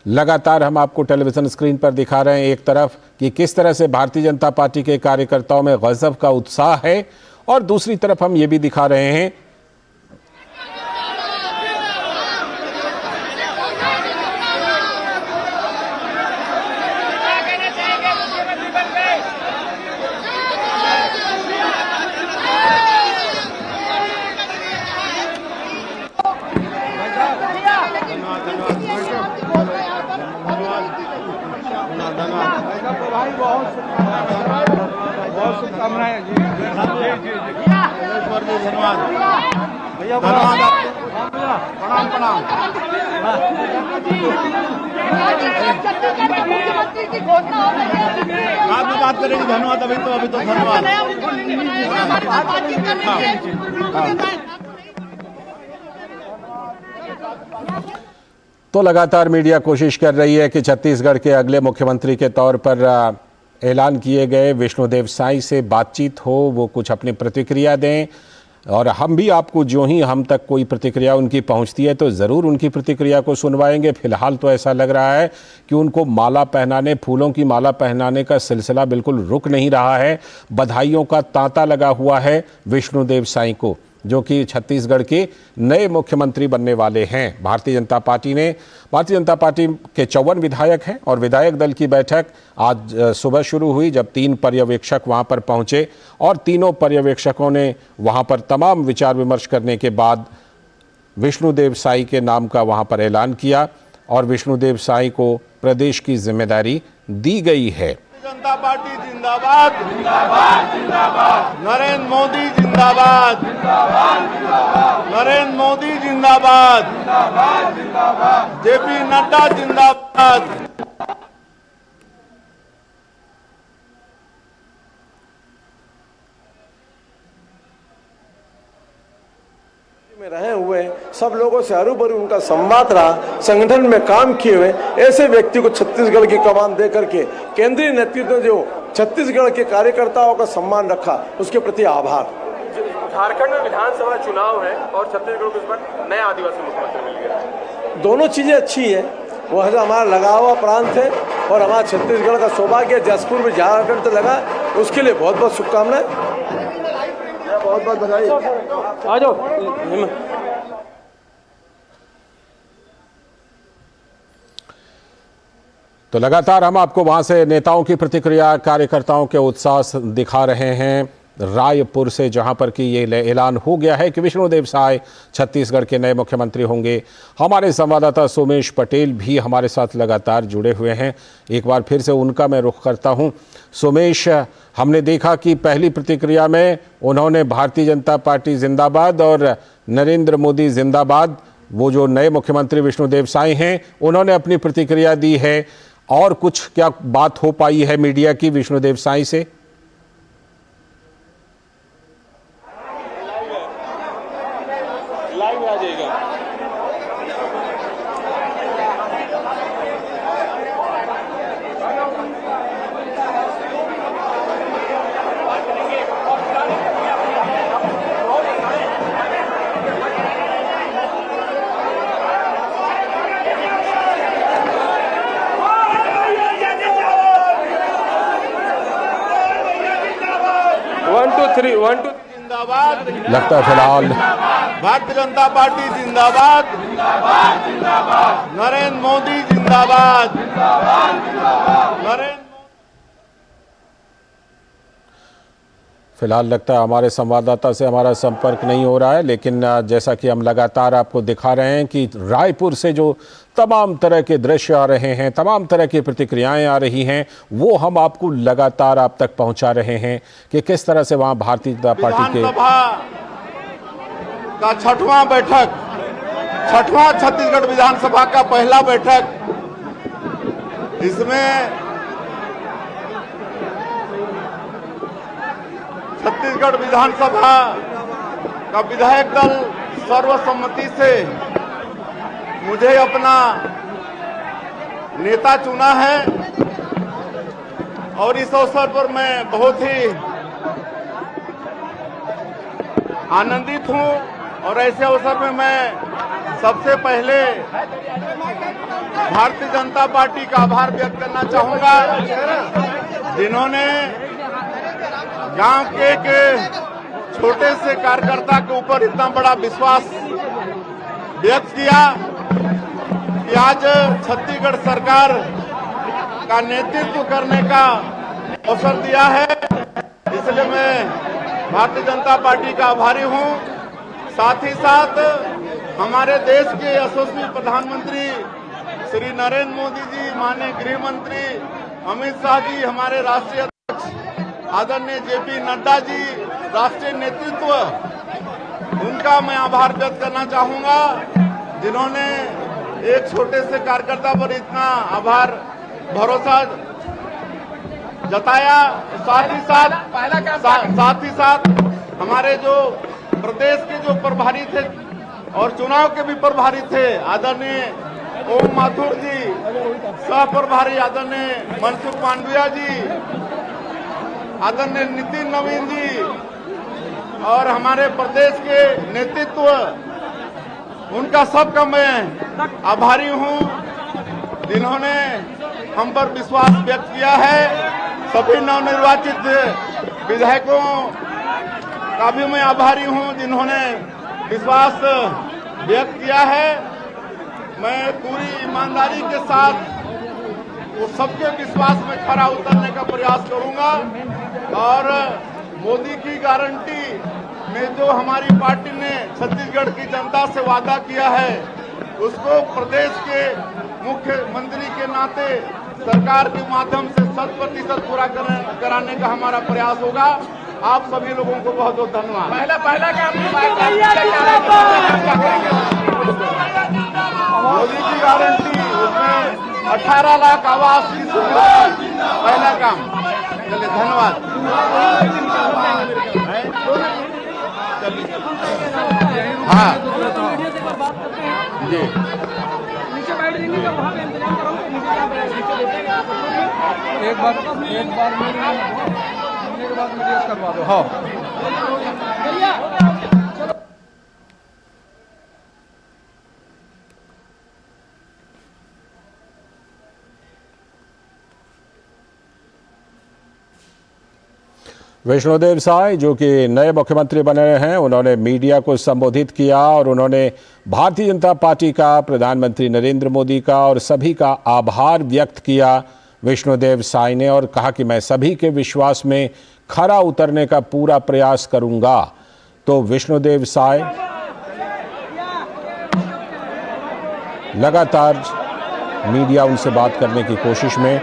लगातार हम आपको टेलीविजन स्क्रीन पर दिखा रहे हैं एक तरफ कि किस तरह से भारतीय जनता पार्टी के कार्यकर्ताओं में गजब का उत्साह है, और दूसरी तरफ हम ये भी दिखा रहे हैं बहुत शुभकामनाएं जी। धन्यवाद भैया, प्रणाम प्रणाम। बाद में बात करेंगे, धन्यवाद। अभी तो धन्यवाद। तो लगातार मीडिया कोशिश कर रही है कि छत्तीसगढ़ के अगले मुख्यमंत्री के तौर पर ऐलान किए गए विष्णुदेव साईं से बातचीत हो, वो कुछ अपनी प्रतिक्रिया दें, और हम भी आपको जो ही हम तक कोई प्रतिक्रिया उनकी पहुंचती है तो ज़रूर उनकी प्रतिक्रिया को सुनवाएंगे। फिलहाल तो ऐसा लग रहा है कि उनको माला पहनाने, फूलों की माला पहनाने का सिलसिला बिल्कुल रुक नहीं रहा है। बधाइयों का तांता लगा हुआ है विष्णुदेव साईं को, जो कि छत्तीसगढ़ के नए मुख्यमंत्री बनने वाले हैं। भारतीय जनता पार्टी के 54 विधायक हैं और विधायक दल की बैठक आज सुबह शुरू हुई, जब 3 पर्यवेक्षक वहां पर पहुंचे और तीनों पर्यवेक्षकों ने वहां पर तमाम विचार विमर्श करने के बाद विष्णुदेव साईं के नाम का वहां पर ऐलान किया और विष्णुदेव साईं को प्रदेश की जिम्मेदारी दी गई है। जनता पार्टी जिंदाबाद, जिंदाबाद, जिंदाबाद। नरेंद्र मोदी जिंदाबाद, जिंदाबाद, जिंदाबाद। नरेंद्र मोदी जिंदाबाद, जिंदाबाद, जिंदाबाद। जेपी नड्डा जिंदाबाद। में रहे हुए सब लोगों से हरूबरू उनका संवाद रहा, संगठन में काम किए हुए ऐसे व्यक्ति को छत्तीसगढ़ की कमान दे करके केंद्रीय नेतृत्व ने जो छत्तीसगढ़ के कार्यकर्ताओं का सम्मान रखा, उसके प्रति आभार। झारखंड में विधानसभा चुनाव है और छत्तीसगढ़ को इस बार नया आदिवासी मुख्यमंत्री मिल गया। दोनों चीजें अच्छी है, वो है हमारा लगा हुआ प्रांत है और हमारा छत्तीसगढ़ का सौभाग्य जसपुर में झारखंड से लगा, उसके लिए बहुत बहुत शुभकामनाएं, बहुत बहुत बधाई। आ जाओ। तो लगातार हम आपको वहां से नेताओं की प्रतिक्रिया, कार्यकर्ताओं के उत्साह दिखा रहे हैं रायपुर से, जहां पर कि ये ऐलान हो गया है कि विष्णुदेव साईं छत्तीसगढ़ के नए मुख्यमंत्री होंगे। हमारे संवाददाता सोमेश पटेल भी हमारे साथ लगातार जुड़े हुए हैं। एक बार फिर से उनका मैं रुख करता हूं। सोमेश, हमने देखा कि पहली प्रतिक्रिया में उन्होंने भारतीय जनता पार्टी जिंदाबाद और नरेंद्र मोदी जिंदाबाद, वो जो नए मुख्यमंत्री विष्णुदेव साईं हैं, उन्होंने अपनी प्रतिक्रिया दी है। और कुछ क्या बात हो पाई है मीडिया की विष्णुदेव साईं से? 3 1 2 जिंदाबाद। लगता है फिलहाल भारतीय जनता पार्टी जिंदाबाद, नरेंद्र मोदी जिंदाबाद, नरेंद्र फिलहाल लगता है हमारे संवाददाता से हमारा संपर्क नहीं हो रहा है, लेकिन जैसा कि हम लगातार आपको दिखा रहे हैं कि रायपुर से जो तमाम तरह के दृश्य आ रहे हैं, तमाम तरह की प्रतिक्रियाएं आ रही हैं, वो हम आपको लगातार आप तक पहुंचा रहे हैं कि किस तरह से वहां भारतीय जनता पार्टी के का छठवां बैठक, छठवां छत्तीसगढ़ विधानसभा का पहला बैठक, इसमें छत्तीसगढ़ विधानसभा का विधायक दल सर्वसम्मति से मुझे अपना नेता चुना है और इस अवसर पर मैं बहुत ही आनंदित हूं और ऐसे अवसर में मैं सबसे पहले भारतीय जनता पार्टी का आभार व्यक्त करना चाहूंगा, जिन्होंने गांव के एक छोटे से कार्यकर्ता के ऊपर इतना बड़ा विश्वास व्यक्त किया कि आज छत्तीसगढ़ सरकार का नेतृत्व करने का अवसर दिया है। इसलिए मैं भारतीय जनता पार्टी का आभारी हूं। साथ ही साथ हमारे देश के यशस्वी प्रधानमंत्री श्री नरेंद्र मोदी जी, माननीय गृह मंत्री अमित शाह जी, हमारे राष्ट्रीय आदरणीय जेपी नड्डा जी, राष्ट्रीय नेतृत्व, उनका मैं आभार व्यक्त करना चाहूंगा, जिन्होंने एक छोटे से कार्यकर्ता पर इतना आभार भरोसा जताया। साथ ही साथ हमारे जो प्रदेश के जो प्रभारी थे और चुनाव के भी प्रभारी थे, आदरणीय ओम माथुर जी, सह प्रभारी आदरणीय मनसुख मांडविया जी, आदरणीय नितिन नवीन जी और हमारे प्रदेश के नेतृत्व, उनका सबका मैं आभारी हूं, जिन्होंने हम पर विश्वास व्यक्त किया है। सभी नवनिर्वाचित विधायकों का भी मैं आभारी हूं, जिन्होंने विश्वास व्यक्त किया है। मैं पूरी ईमानदारी के साथ वो सबके विश्वास में खरा उतरने का प्रयास करूंगा और मोदी की गारंटी में जो हमारी पार्टी ने छत्तीसगढ़ की जनता से वादा किया है, उसको प्रदेश के मुख्यमंत्री के नाते सरकार के माध्यम से 100% पूरा कराने का हमारा प्रयास होगा। आप सभी लोगों को बहुत बहुत धन्यवाद। मोदी की गारंटी, उसमें 18 लाख आवास की सुविधा, पहला काम। चलिए, धन्यवाद। हाँ जी, एक बार मेरे बाद मीडिया करवा दो। हाँ, विष्णुदेव साय जो कि नए मुख्यमंत्री बने हैं, उन्होंने मीडिया को संबोधित किया और उन्होंने भारतीय जनता पार्टी का, प्रधानमंत्री नरेंद्र मोदी का और सभी का आभार व्यक्त किया विष्णुदेव साय ने, और कहा कि मैं सभी के विश्वास में खरा उतरने का पूरा प्रयास करूंगा। तो विष्णुदेव साय लगातार मीडिया उनसे बात करने की कोशिश में।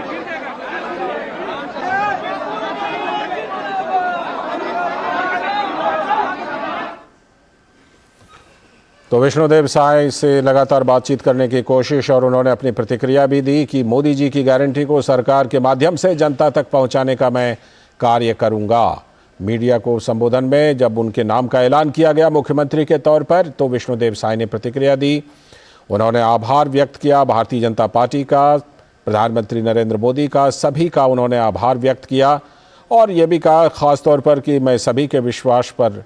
तो विष्णुदेव साय से लगातार बातचीत करने की कोशिश और उन्होंने अपनी प्रतिक्रिया भी दी कि मोदी जी की गारंटी को सरकार के माध्यम से जनता तक पहुंचाने का मैं कार्य करूंगा। मीडिया को संबोधन में जब उनके नाम का ऐलान किया गया मुख्यमंत्री के तौर पर, तो विष्णुदेव साय ने प्रतिक्रिया दी। उन्होंने आभार व्यक्त किया भारतीय जनता पार्टी का, प्रधानमंत्री नरेंद्र मोदी का, सभी का उन्होंने आभार व्यक्त किया और ये भी कहा ख़ास तौर पर कि मैं सभी के विश्वास पर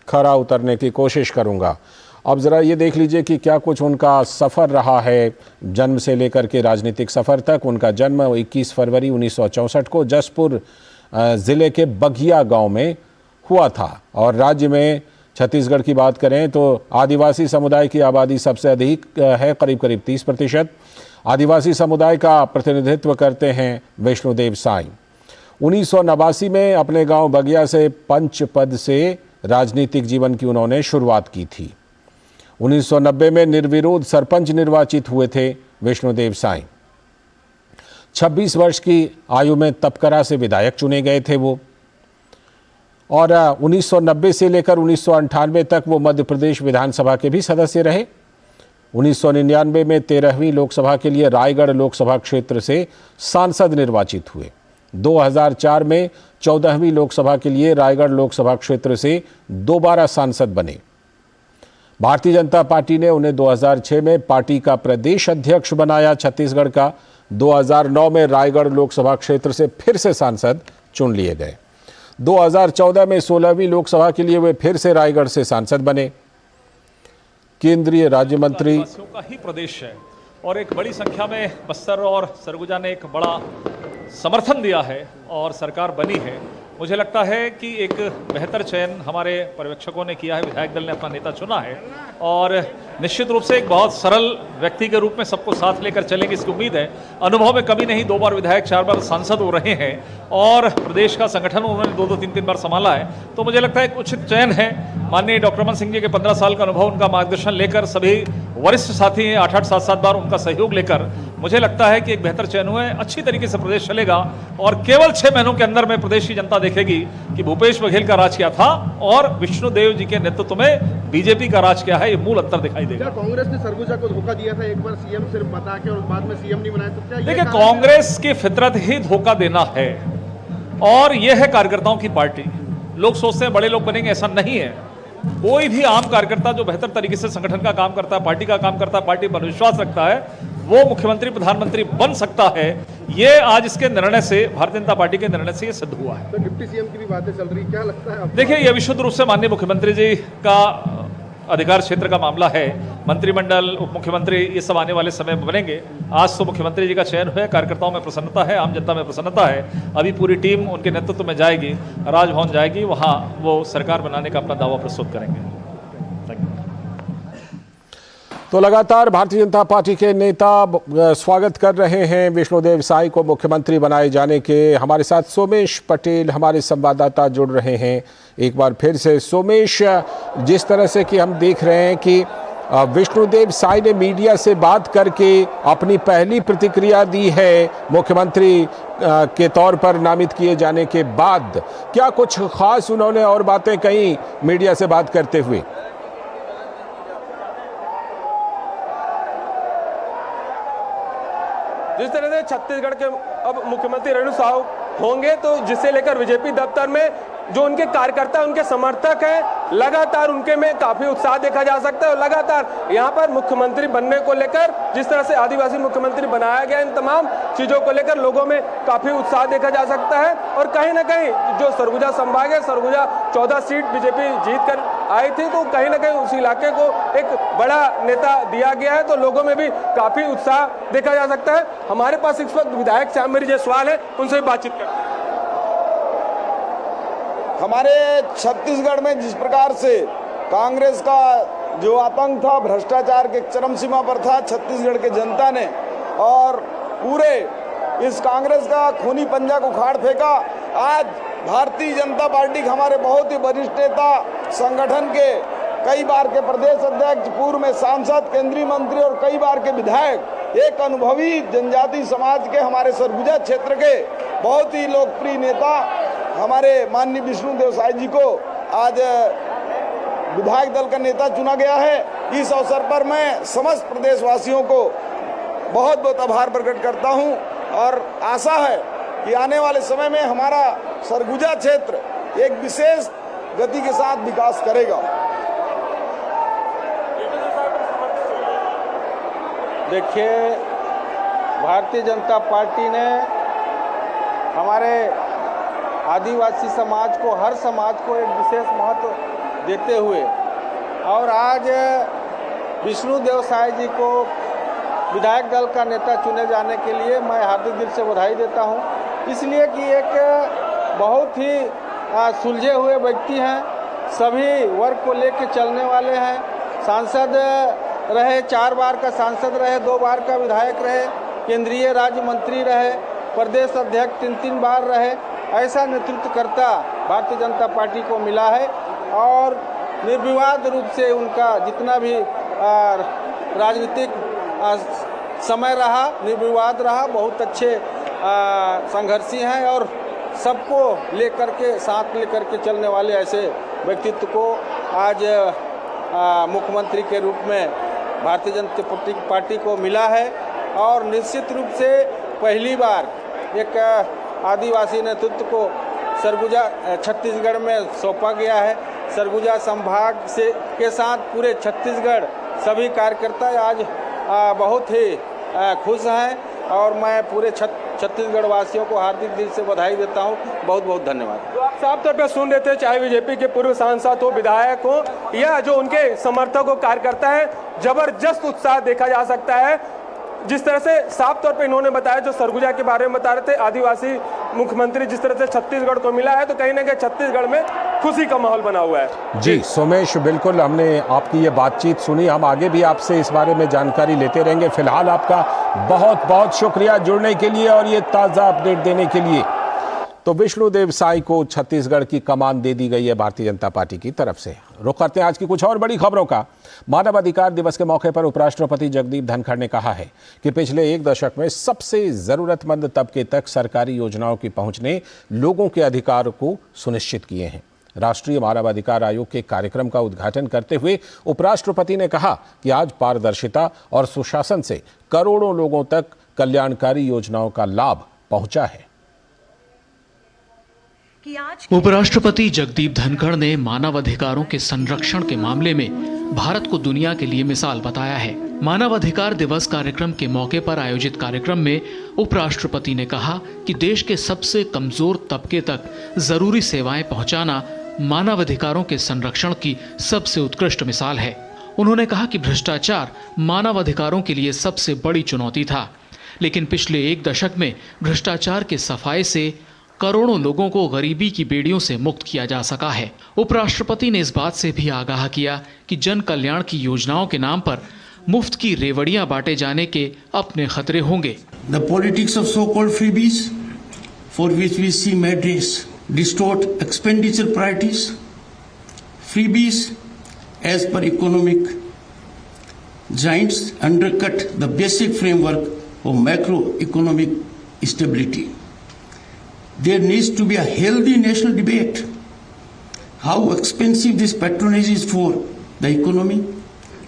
खरा उतरने की कोशिश करूंगा। अब ज़रा ये देख लीजिए कि क्या कुछ उनका सफ़र रहा है, जन्म से लेकर के राजनीतिक सफ़र तक। उनका जन्म 21 फरवरी 1964 को जसपुर ज़िले के बघिया गांव में हुआ था। और राज्य में छत्तीसगढ़ की बात करें तो आदिवासी समुदाय की आबादी सबसे अधिक है, करीब करीब 30%। आदिवासी समुदाय का प्रतिनिधित्व करते हैं विष्णुदेव साई। 1989 में अपने गांव बगिया से पंच पद से राजनीतिक जीवन की उन्होंने शुरुआत की थी। 1990 में निर्विरोध सरपंच निर्वाचित हुए थे विष्णुदेव साई। 26 वर्ष की आयु में तपकरा से विधायक चुने गए थे वो, और 1990 से लेकर 1998 तक वो मध्य प्रदेश विधानसभा के भी सदस्य रहे। 1999 में 13वीं लोकसभा के लिए रायगढ़ लोकसभा क्षेत्र से सांसद निर्वाचित हुए। 2004 में 14वीं लोकसभा के लिए रायगढ़ लोकसभा क्षेत्र से दोबारा सांसद बने। भारतीय जनता पार्टी ने उन्हें 2006 में पार्टी का प्रदेश अध्यक्ष बनाया छत्तीसगढ़ का। 2009 में रायगढ़ लोकसभा क्षेत्र से फिर से सांसद चुन लिए गए। 2014 में 16वीं लोकसभा के लिए वे फिर से रायगढ़ से सांसद बने। केंद्रीय राज्य मंत्री का ही प्रदेश है और एक बड़ी संख्या में बस्तर और सरगुजा ने एक बड़ा समर्थन दिया है और सरकार बनी है। मुझे लगता है कि एक बेहतर चयन हमारे पर्यवेक्षकों ने किया है, विधायक दल ने अपना नेता चुना है और निश्चित रूप से एक बहुत सरल व्यक्ति के रूप में सबको साथ लेकर चलेंगे इसकी उम्मीद है। अनुभव में कमी नहीं, 2 बार विधायक, 4 बार सांसद हो रहे हैं और प्रदेश का संगठन उन्होंने 2-2, 3-3 बार संभाला है। तो मुझे लगता है एक उचित चयन है। माननीय डॉक्टर रमन सिंह जी के 15 साल का अनुभव, उनका मार्गदर्शन लेकर सभी वरिष्ठ साथी हैं 8-8, 7-7 बार उनका सहयोग लेकर मुझे लगता है कि एक बेहतर चयन हुआ है। अच्छी तरीके से प्रदेश चलेगा और केवल 6 महीनों के अंदर में प्रदेश की जनता देखेगी कि भूपेश बघेल का राज क्या था और विष्णुदेव जी के नेतृत्व में बीजेपी का राज क्या है, ये मूल अंतर दिखाई देगा। कांग्रेस ने सरगुजा को धोखा दिया था, एक बार सीएम सिर्फ बता के और बाद में सीएम नहीं बनाया, तो क्या देखिए कांग्रेस की फितरत ही धोखा देना है और यह है कार्यकर्ताओं की पार्टी। लोग सोचते हैं बड़े लोग बनेंगे, ऐसा नहीं है। कोई भी आम कार्यकर्ता जो बेहतर तरीके से संगठन का काम करता है, पार्टी का काम करता है, पार्टी पर विश्वास रखता है, वो मुख्यमंत्री प्रधानमंत्री बन सकता है। ये आज इसके निर्णय से, भारतीय जनता पार्टी के निर्णय से ये सिद्ध हुआ है। तो डिप्टी सीएम की भी बातें चल रही, क्या लगता है? देखिए ये विशुद्ध रूप से माननीय मुख्यमंत्री जी का अधिकार क्षेत्र का मामला है। मंत्रिमंडल, उप मुख्यमंत्री, ये सब आने वाले समय में बनेंगे। आज तो मुख्यमंत्री जी का चयन हुआ है, कार्यकर्ताओं में प्रसन्नता है, आम जनता में प्रसन्नता है। अभी पूरी टीम उनके नेतृत्व में जाएगी, राजभवन जाएगी, वहाँ वो सरकार बनाने का अपना दावा प्रस्तुत करेंगे। तो लगातार भारतीय जनता पार्टी के नेता स्वागत कर रहे हैं विष्णुदेव साई को मुख्यमंत्री बनाए जाने के। हमारे साथ सोमेश पटेल हमारे संवाददाता जुड़ रहे हैं। एक बार फिर से सोमेश, जिस तरह से कि हम देख रहे हैं कि विष्णुदेव साई ने मीडिया से बात करके अपनी पहली प्रतिक्रिया दी है मुख्यमंत्री के तौर पर नामित किए जाने के बाद, क्या कुछ खास उन्होंने और बातें कही मीडिया से बात करते हुए? जिस तरह से छत्तीसगढ़ के अब मुख्यमंत्री रेणु साहू होंगे, तो जिसे लेकर बीजेपी दफ्तर में जो उनके कार्यकर्ता, उनके समर्थक हैं, लगातार उनके में काफी उत्साह देखा जा सकता है। और लगातार यहाँ पर मुख्यमंत्री बनने को लेकर, जिस तरह से आदिवासी मुख्यमंत्री बनाया गया, इन तमाम चीजों को लेकर लोगों में काफी उत्साह देखा जा सकता है। और कहीं ना कहीं जो सरगुजा संभाग है, सरगुजा 14 सीट बीजेपी जीत कर आई थी, तो कहीं ना कहीं उस इलाके को एक बड़ा नेता दिया गया है, तो लोगों में भी काफी उत्साह देखा जा सकता है। हमारे पास इस वक्त विधायक श्यामगिरी जायसवाल है, उनसे बातचीत करते हैं। हमारे छत्तीसगढ़ में जिस प्रकार से कांग्रेस का जो आतंक था, भ्रष्टाचार के चरम सीमा पर था, छत्तीसगढ़ के जनता ने और पूरे इस कांग्रेस का खूनी पंजा को उखाड़ फेंका। आज भारतीय जनता पार्टी के हमारे बहुत ही वरिष्ठ नेता, संगठन के कई बार के प्रदेश अध्यक्ष, पूर्व में सांसद, केंद्रीय मंत्री और कई बार के विधायक, एक अनुभवी जनजाति समाज के हमारे सरगुजा क्षेत्र के बहुत ही लोकप्रिय नेता हमारे माननीय विष्णुदेव साई जी को आज विधायक दल का नेता चुना गया है। इस अवसर पर मैं समस्त प्रदेशवासियों को बहुत बहुत आभार प्रकट करता हूं और आशा है कि आने वाले समय में हमारा सरगुजा क्षेत्र एक विशेष गति के साथ विकास करेगा। देखिए, भारतीय जनता पार्टी ने हमारे आदिवासी समाज को, हर समाज को एक विशेष महत्व देते हुए और आज विष्णुदेव साई जी को विधायक दल का नेता चुने जाने के लिए मैं हार्दिक दिल से बधाई देता हूं। इसलिए कि एक बहुत ही सुलझे हुए व्यक्ति हैं, सभी वर्ग को लेकर चलने वाले हैं। सांसद रहे, 4 बार का सांसद रहे, 2 बार का विधायक रहे, केंद्रीय राज्य मंत्री रहे, प्रदेश अध्यक्ष 3-3 बार रहे। ऐसा नेतृत्वकर्ता भारतीय जनता पार्टी को मिला है और निर्विवाद रूप से उनका जितना भी राजनीतिक समय रहा, निर्विवाद रहा। बहुत अच्छे संघर्षी हैं और सबको लेकर के, साथ लेकर के चलने वाले ऐसे व्यक्तित्व को आज मुख्यमंत्री के रूप में भारतीय जनता पार्टी को मिला है। और निश्चित रूप से पहली बार एक आदिवासी नेतृत्व को सरगुजा छत्तीसगढ़ में सौंपा गया है। सरगुजा संभाग से के साथ पूरे छत्तीसगढ़ सभी कार्यकर्ता आज बहुत ही खुश हैं और मैं पूरे छत्तीसगढ़ वासियों को हार्दिक दिल से बधाई देता हूं। बहुत बहुत धन्यवाद। तो आप साफ तौर पर सुन रहे थे, चाहे बीजेपी के पूर्व सांसद हो, विधायक हो या जो उनके समर्थक हो, कार्यकर्ता है, जबरदस्त उत्साह देखा जा सकता है। जिस तरह से साफ तौर पे इन्होंने बताया, जो सरगुजा के बारे में बता रहे थे, आदिवासी मुख्यमंत्री जिस तरह से छत्तीसगढ़ को मिला है, तो कहीं ना कहीं छत्तीसगढ़ में खुशी का माहौल बना हुआ है। जी सोमेश, बिल्कुल हमने आपकी ये बातचीत सुनी, हम आगे भी आपसे इस बारे में जानकारी लेते रहेंगे। फिलहाल आपका बहुत बहुत शुक्रिया जुड़ने के लिए और ये ताज़ा अपडेट देने के लिए। तो विष्णुदेव साई को छत्तीसगढ़ की कमान दे दी गई है भारतीय जनता पार्टी की तरफ से। रुख करते हैं आज की कुछ और बड़ी खबरों का। मानव अधिकार दिवस के मौके पर उपराष्ट्रपति जगदीप धनखड़ ने कहा है कि पिछले 1 दशक में सबसे जरूरतमंद तबके तक सरकारी योजनाओं की पहुंच ने लोगों के अधिकार को सुनिश्चित किए हैं। राष्ट्रीय मानव अधिकार आयोग के कार्यक्रम का उद्घाटन करते हुए उपराष्ट्रपति ने कहा कि आज पारदर्शिता और सुशासन से करोड़ों लोगों तक कल्याणकारी योजनाओं का लाभ पहुंचा है। उपराष्ट्रपति जगदीप धनखड़ ने मानव अधिकारों के संरक्षण के मामले में भारत को दुनिया के लिए मिसाल बताया है। मानव अधिकार दिवस कार्यक्रम के मौके पर आयोजित कार्यक्रम में उपराष्ट्रपति ने कहा कि देश के सबसे कमजोर तबके तक जरूरी सेवाएं पहुंचाना मानव अधिकारों के संरक्षण की सबसे उत्कृष्ट मिसाल है। उन्होंने कहा कि भ्रष्टाचार मानव अधिकारों के लिए सबसे बड़ी चुनौती था, लेकिन पिछले 1 दशक में भ्रष्टाचार के सफाये से करोड़ों लोगों को गरीबी की बेड़ियों से मुक्त किया जा सका है। उपराष्ट्रपति ने इस बात से भी आगाह किया कि जन कल्याण की योजनाओं के नाम पर मुफ्त की रेवड़ियां बांटे जाने के अपने खतरे होंगे। The politics of so-called freebies, for which we see mad race, distort expenditure priorities. Freebies, as per economic giants, undercut the basic framework of macroeconomic stability. There needs to be a healthy national debate how expensive this patronage is for the economy,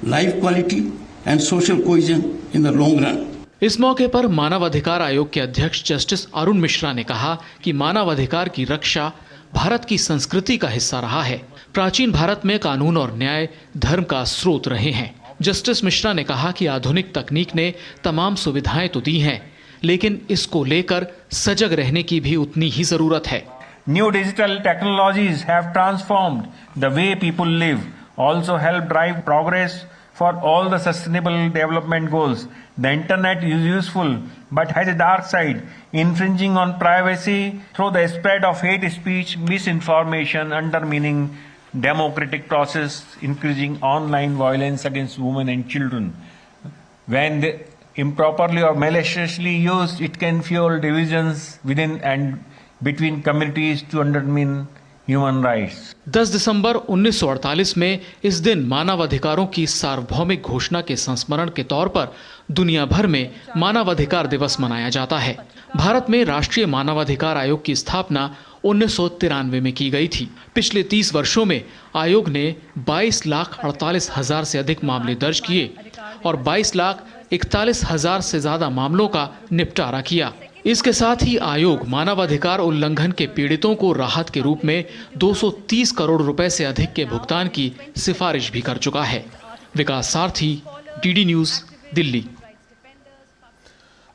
life quality and social cohesion in the long run. इस मौके पर मानव अधिकार आयोग के अध्यक्ष justice Arun Mishra ने कहा कि मानव अधिकार की रक्षा भारत की संस्कृति का हिस्सा रहा है। प्राचीन भारत में कानून और न्याय धर्म का स्रोत रहे हैं। जस्टिस मिश्रा ने कहा कि आधुनिक तकनीक ने तमाम सुविधाएं तो दी हैं, लेकिन इसको लेकर सजग रहने की भी उतनी ही जरूरत है। New digital technologies have transformed the way people live, also help drive progress for all the sustainable development goals. The internet is useful but has a dark side, infringing on privacy through the spread of hate speech, misinformation, undermining democratic process, increasing online violence against women and children. When improperly or maliciously used, it can fuel divisions within and between communities to undermine human rights. 10 दिसंबर 1948 में इस दिन मानव अधिकारों की सार्वभौमिक घोषणा के संस्मरण के तौर पर दुनिया भर में मानव अधिकार दिवस मनाया जाता है। भारत में राष्ट्रीय मानव अधिकार आयोग की स्थापना 1993 में की गई थी। पिछले 30 वर्षों में आयोग ने 22,48,000 से अधिक मामले दर्ज किए और 22,41,000 से ज्यादा मामलों का निपटारा किया। इसके साथ ही आयोग मानव अधिकार उल्लंघन के पीड़ितों को राहत के रूप में 230 करोड़ रुपए से अधिक के भुगतान की सिफारिश भी कर चुका है। विकास सारथी, डीडी न्यूज, दिल्ली।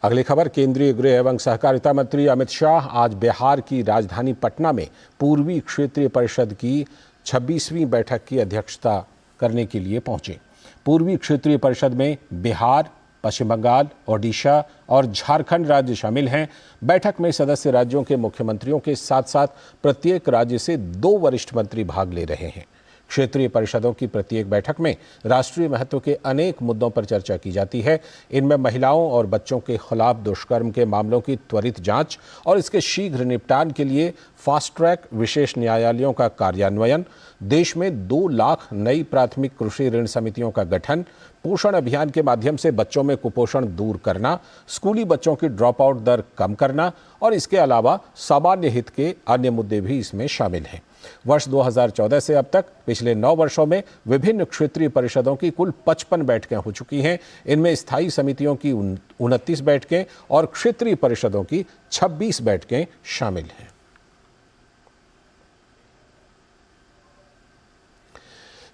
अगली खबर, केंद्रीय गृह एवं सहकारिता मंत्री अमित शाह आज बिहार की राजधानी पटना में पूर्वी क्षेत्रीय परिषद की 26वीं बैठक की अध्यक्षता करने के लिए पहुंचे। पूर्वी क्षेत्रीय परिषद में बिहार, पश्चिम बंगाल, ओडिशा और झारखंड राज्य शामिल हैं। बैठक में सदस्य राज्यों के मुख्यमंत्रियों के साथ साथ प्रत्येक राज्य से 2 वरिष्ठ मंत्री भाग ले रहे हैं। क्षेत्रीय परिषदों की प्रत्येक बैठक में राष्ट्रीय महत्व के अनेक मुद्दों पर चर्चा की जाती है। इनमें महिलाओं और बच्चों के खिलाफ दुष्कर्म के मामलों की त्वरित जांच और इसके शीघ्र निपटान के लिए फास्ट ट्रैक विशेष न्यायालयों का कार्यान्वयन, देश में 2 लाख नई प्राथमिक कृषि ऋण समितियों का गठन, पोषण अभियान के माध्यम से बच्चों में कुपोषण दूर करना, स्कूली बच्चों की ड्रॉप आउट दर कम करना और इसके अलावा सामान्य हित के अन्य मुद्दे भी इसमें शामिल हैं। वर्ष 2014 से अब तक पिछले 9 वर्षों में विभिन्न क्षेत्रीय परिषदों की कुल 55 बैठकें हो चुकी हैं। इनमें स्थायी समितियों की 29 बैठकें और क्षेत्रीय परिषदों की 26 बैठकें शामिल हैं।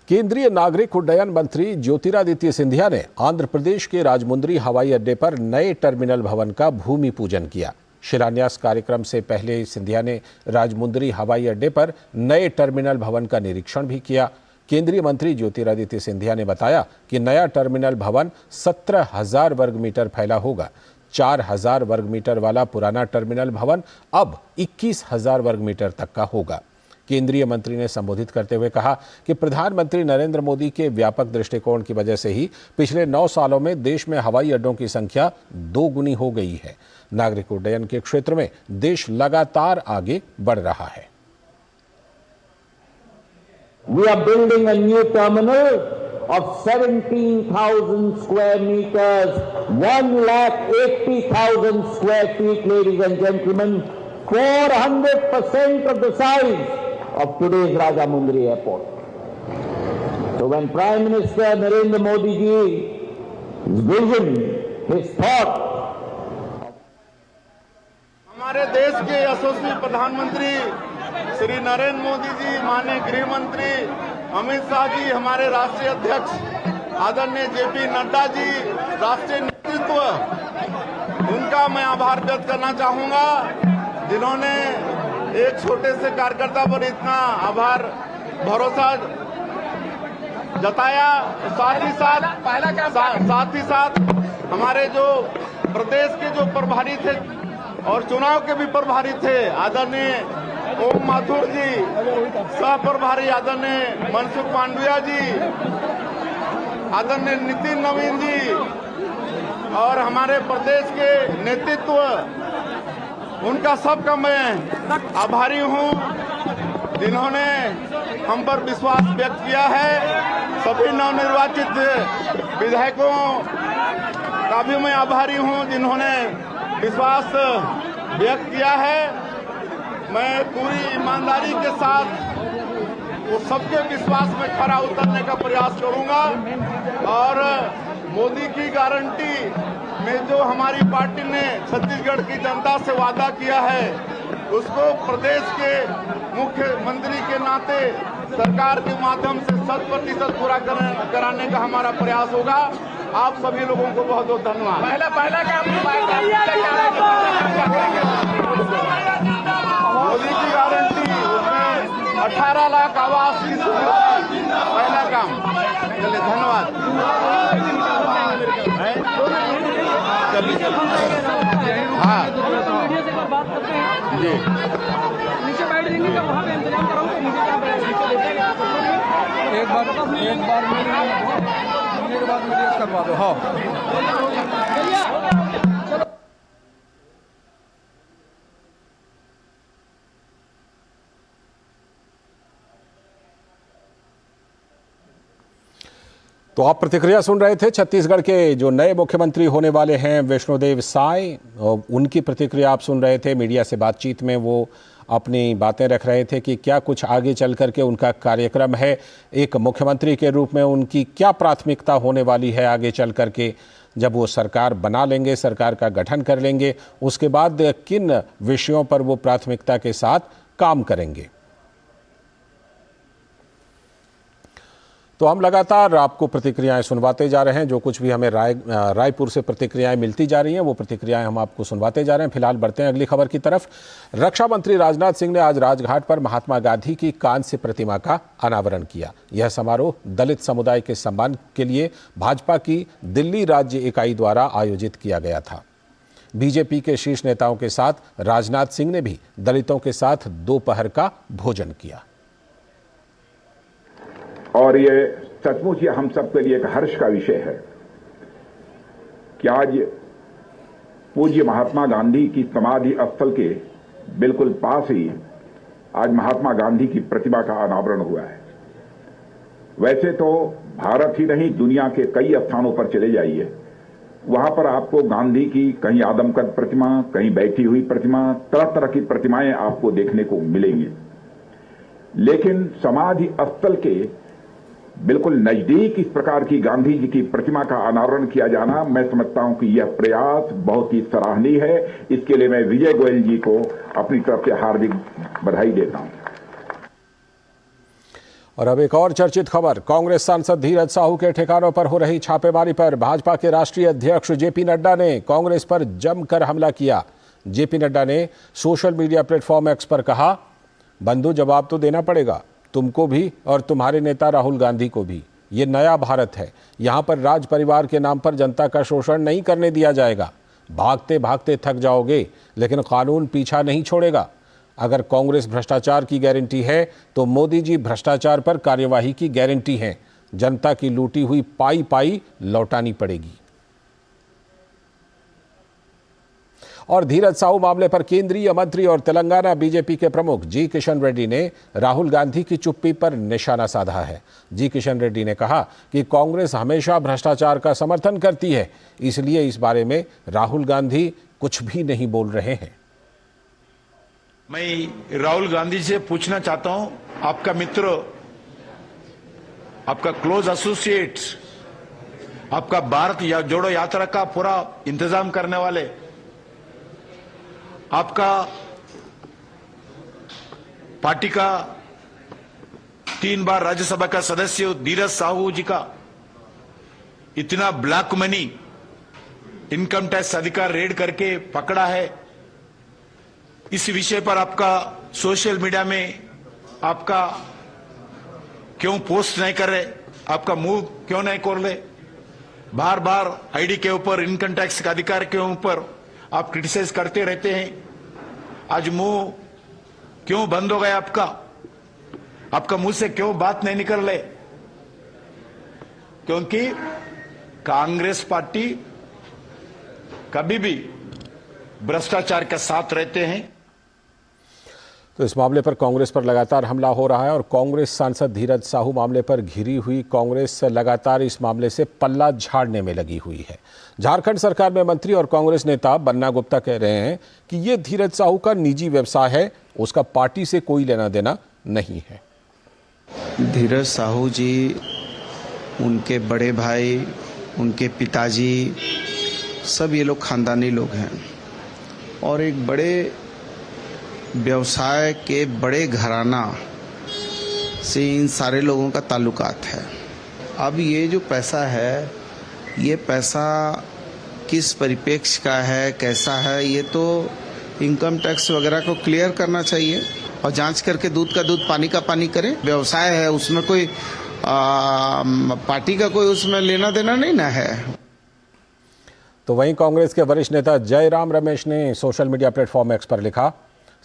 केंद्रीय नागरिक उड्डयन मंत्री ज्योतिरादित्य सिंधिया ने आंध्र प्रदेश के राजमुंद्री हवाई अड्डे पर नए टर्मिनल भवन का भूमि पूजन किया। शिलान्यास कार्यक्रम से पहले सिंधिया ने राजमुंद्री हवाई अड्डे पर नए टर्मिनल भवन का निरीक्षण भी किया। केंद्रीय मंत्री ज्योतिरादित्य सिंधिया ने बताया कि नया टर्मिनल भवन 17,000 वर्ग मीटर फैला होगा। 4,000 वर्ग मीटर वाला पुराना टर्मिनल भवन अब 21,000 वर्ग मीटर तक का होगा। केंद्रीय मंत्री ने संबोधित करते हुए कहा कि प्रधानमंत्री नरेंद्र मोदी के व्यापक दृष्टिकोण की वजह से ही पिछले 9 सालों में देश में हवाई अड्डों की संख्या 2 गुनी हो गई है। नागरिक उड्डयन के क्षेत्र में देश लगातार आगे बढ़ रहा है। We are building a new terminal of 17,000 square meters, 1,80,000 square feet, ladies and gentlemen, 400% of the size of today's Rajamundry Airport. So when Prime Minister Narendra Modi ji's vision, his thought, हमारे देश के यशस्वी प्रधानमंत्री श्री नरेंद्र मोदी जी, माननीय गृह मंत्री अमित शाह जी, हमारे राष्ट्रीय अध्यक्ष आदरणीय जेपी नड्डा जी, राष्ट्रीय नेतृत्व, उनका मैं आभार व्यक्त करना चाहूंगा जिन्होंने एक छोटे से कार्यकर्ता पर इतना आभार भरोसा जताया। साथ ही साथ हमारे जो प्रदेश के जो प्रभारी थे और चुनाव के भी प्रभारी थे आदरणीय ओम माथुर जी, सह प्रभारी आदरणीय मनसुख मांडविया जी, आदरणीय नितिन नवीन जी और हमारे प्रदेश के नेतृत्व, उनका सबका मैं आभारी हूं जिन्होंने हम पर विश्वास व्यक्त किया है। सभी नवनिर्वाचित विधायकों का भी मैं आभारी हूं जिन्होंने विश्वास व्यक्त किया है। मैं पूरी ईमानदारी के साथ वो सबके विश्वास में खरा उतरने का प्रयास करूंगा और मोदी की गारंटी में जो हमारी पार्टी ने छत्तीसगढ़ की जनता से वादा किया है उसको प्रदेश के मुख्यमंत्री के नाते सरकार के माध्यम से 100% पूरा कराने का हमारा प्रयास होगा। आप सभी लोगों को बहुत बहुत धन्यवाद। मोदी की गारंटी उसमें 18 लाख आवास की सुविधा, पहला काम। चलिए धन्यवाद। हाँ जी, नीचे बैठ देंगे तो वहाँ पे इंतजाम कराऊंगा। एक बार मिलने के बाद वीडियो करवा दो। हाँ तो आप प्रतिक्रिया सुन रहे थे छत्तीसगढ़ के जो नए मुख्यमंत्री होने वाले हैं विष्णुदेव साय, उनकी प्रतिक्रिया आप सुन रहे थे। मीडिया से बातचीत में वो अपनी बातें रख रहे थे कि क्या कुछ आगे चल करके उनका कार्यक्रम है, एक मुख्यमंत्री के रूप में उनकी क्या प्राथमिकता होने वाली है आगे चल करके जब वो सरकार बना लेंगे, सरकार का गठन कर लेंगे, उसके बाद किन विषयों पर वो प्राथमिकता के साथ काम करेंगे। तो हम लगातार आपको प्रतिक्रियाएं सुनवाते जा रहे हैं। जो कुछ भी हमें रायपुर से प्रतिक्रियाएं मिलती जा रही हैं वो प्रतिक्रियाएं हम आपको सुनवाते जा रहे हैं। फिलहाल बढ़ते हैं अगली खबर की तरफ। रक्षा मंत्री राजनाथ सिंह ने आज राजघाट पर महात्मा गांधी की कांस्य प्रतिमा का अनावरण किया। यह समारोह दलित समुदाय के सम्मान के लिए भाजपा की दिल्ली राज्य इकाई द्वारा आयोजित किया गया था। बीजेपी के शीर्ष नेताओं के साथ राजनाथ सिंह ने भी दलितों के साथ दोपहर का भोजन किया। और ये सचमुच ये हम सब के लिए एक हर्ष का विषय है कि आज पूज्य महात्मा गांधी की समाधि स्थल के बिल्कुल पास ही आज महात्मा गांधी की प्रतिमा का अनावरण हुआ है। वैसे तो भारत ही नहीं दुनिया के कई स्थानों पर चले जाइए, वहां पर आपको गांधी की कहीं आदमकद प्रतिमा, कहीं बैठी हुई प्रतिमा, तरह तरह की प्रतिमाएं आपको देखने को मिलेंगी। लेकिन समाधि स्थल के बिल्कुल नजदीक इस प्रकार की गांधी जी की प्रतिमा का अनावरण किया जाना, मैं समझता हूं कि यह प्रयास बहुत ही सराहनीय है। इसके लिए मैं विजय गोयल जी को अपनी तरफ से हार्दिक बधाई देता हूं। और अब एक और चर्चित खबर। कांग्रेस सांसद धीरज साहू के ठिकानों पर हो रही छापेमारी पर भाजपा के राष्ट्रीय अध्यक्ष जेपी नड्डा ने कांग्रेस पर जमकर हमला किया। जेपी नड्डा ने सोशल मीडिया प्लेटफॉर्म एक्स पर कहा, बंधु जवाब तो देना पड़ेगा तुमको भी और तुम्हारे नेता राहुल गांधी को भी। ये नया भारत है, यहाँ पर राज परिवार के नाम पर जनता का शोषण नहीं करने दिया जाएगा। भागते भागते थक जाओगे लेकिन कानून पीछा नहीं छोड़ेगा। अगर कांग्रेस भ्रष्टाचार की गारंटी है तो मोदी जी भ्रष्टाचार पर कार्यवाही की गारंटी है। जनता की लूटी हुई पाई पाई लौटानी पड़ेगी। और धीरज साहू मामले पर केंद्रीय मंत्री और तेलंगाना बीजेपी के प्रमुख जी किशन रेड्डी ने राहुल गांधी की चुप्पी पर निशाना साधा है। जी किशन रेड्डी ने कहा कि कांग्रेस हमेशा भ्रष्टाचार का समर्थन करती है, इसलिए इस बारे में राहुल गांधी कुछ भी नहीं बोल रहे हैं। मैं राहुल गांधी से पूछना चाहता हूं, आपका मित्र, आपका क्लोज एसोसिएट, आपका भारत जोड़ो यात्रा का पूरा इंतजाम करने वाले, आपका पार्टी का 3 बार राज्यसभा का सदस्य धीरज साहू जी का इतना ब्लैक मनी इनकम टैक्स अधिकार रेड करके पकड़ा है, इस विषय पर आपका सोशल मीडिया में आपका क्यों पोस्ट नहीं कर रहे, आपका मुंह क्यों नहीं खोल रहे? बार बार आईडी के ऊपर, इनकम टैक्स का अधिकार के ऊपर आप क्रिटिसाइज करते रहते हैं। आज मुंह क्यों बंद हो गया आपका? आपका मुंह से क्यों बात नहीं निकल रहे? क्योंकि कांग्रेस पार्टी कभी भी भ्रष्टाचार के साथ रहते हैं। तो इस मामले पर कांग्रेस पर लगातार हमला हो रहा है और कांग्रेस सांसद धीरज साहू मामले पर घिरी हुई कांग्रेस लगातार इस मामले से पल्ला झाड़ने में लगी हुई है। झारखंड सरकार में मंत्री और कांग्रेस नेता बन्ना गुप्ता कह रहे हैं कि ये धीरज साहू का निजी व्यवसाय है, उसका पार्टी से कोई लेना देना नहीं है। धीरज साहू जी, उनके बड़े भाई, उनके पिताजी, सब ये लोग खानदानी लोग हैं और एक बड़े व्यवसाय के बड़े घराना से इन सारे लोगों का ताल्लुकात है। अब ये जो पैसा है, ये पैसा किस परिप्रेक्ष्य का है, कैसा है, ये तो इनकम टैक्स वगैरह को क्लियर करना चाहिए और जांच करके दूध का दूध पानी का पानी करें। व्यवसाय है, उसमें कोई पार्टी का कोई उसमें लेना देना नहीं ना है। तो वहीं कांग्रेस के वरिष्ठ नेता जयराम रमेश ने सोशल मीडिया प्लेटफॉर्म एक्स पर लिखा,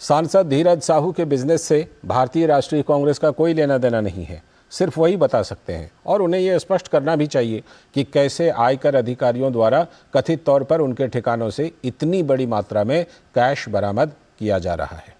सांसद धीरज साहू के बिजनेस से भारतीय राष्ट्रीय कांग्रेस का कोई लेना देना नहीं है, सिर्फ वही बता सकते हैं और उन्हें यह स्पष्ट करना भी चाहिए कि कैसे आयकर अधिकारियों द्वारा कथित तौर पर उनके ठिकानों से इतनी बड़ी मात्रा में कैश बरामद किया जा रहा है।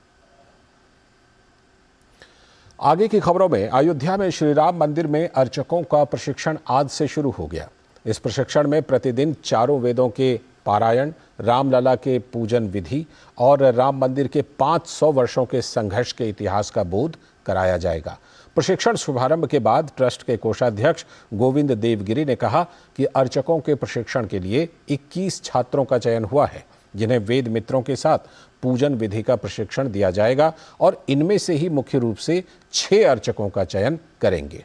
आगे की खबरों में, अयोध्या में श्री राम मंदिर में अर्चकों का प्रशिक्षण आज से शुरू हो गया। इस प्रशिक्षण में प्रतिदिन 4 वेदों के पारायण, रामलला के पूजन विधि और राम मंदिर के 500 वर्षों के संघर्ष के इतिहास का बोध कराया जाएगा। प्रशिक्षण शुभारंभ के बाद ट्रस्ट के कोषाध्यक्ष गोविंद देवगिरी ने कहा कि अर्चकों के प्रशिक्षण के लिए 21 छात्रों का चयन हुआ है, जिन्हें वेद मित्रों के साथ पूजन विधि का प्रशिक्षण दिया जाएगा और इनमें से ही मुख्य रूप से 6 अर्चकों का चयन करेंगे।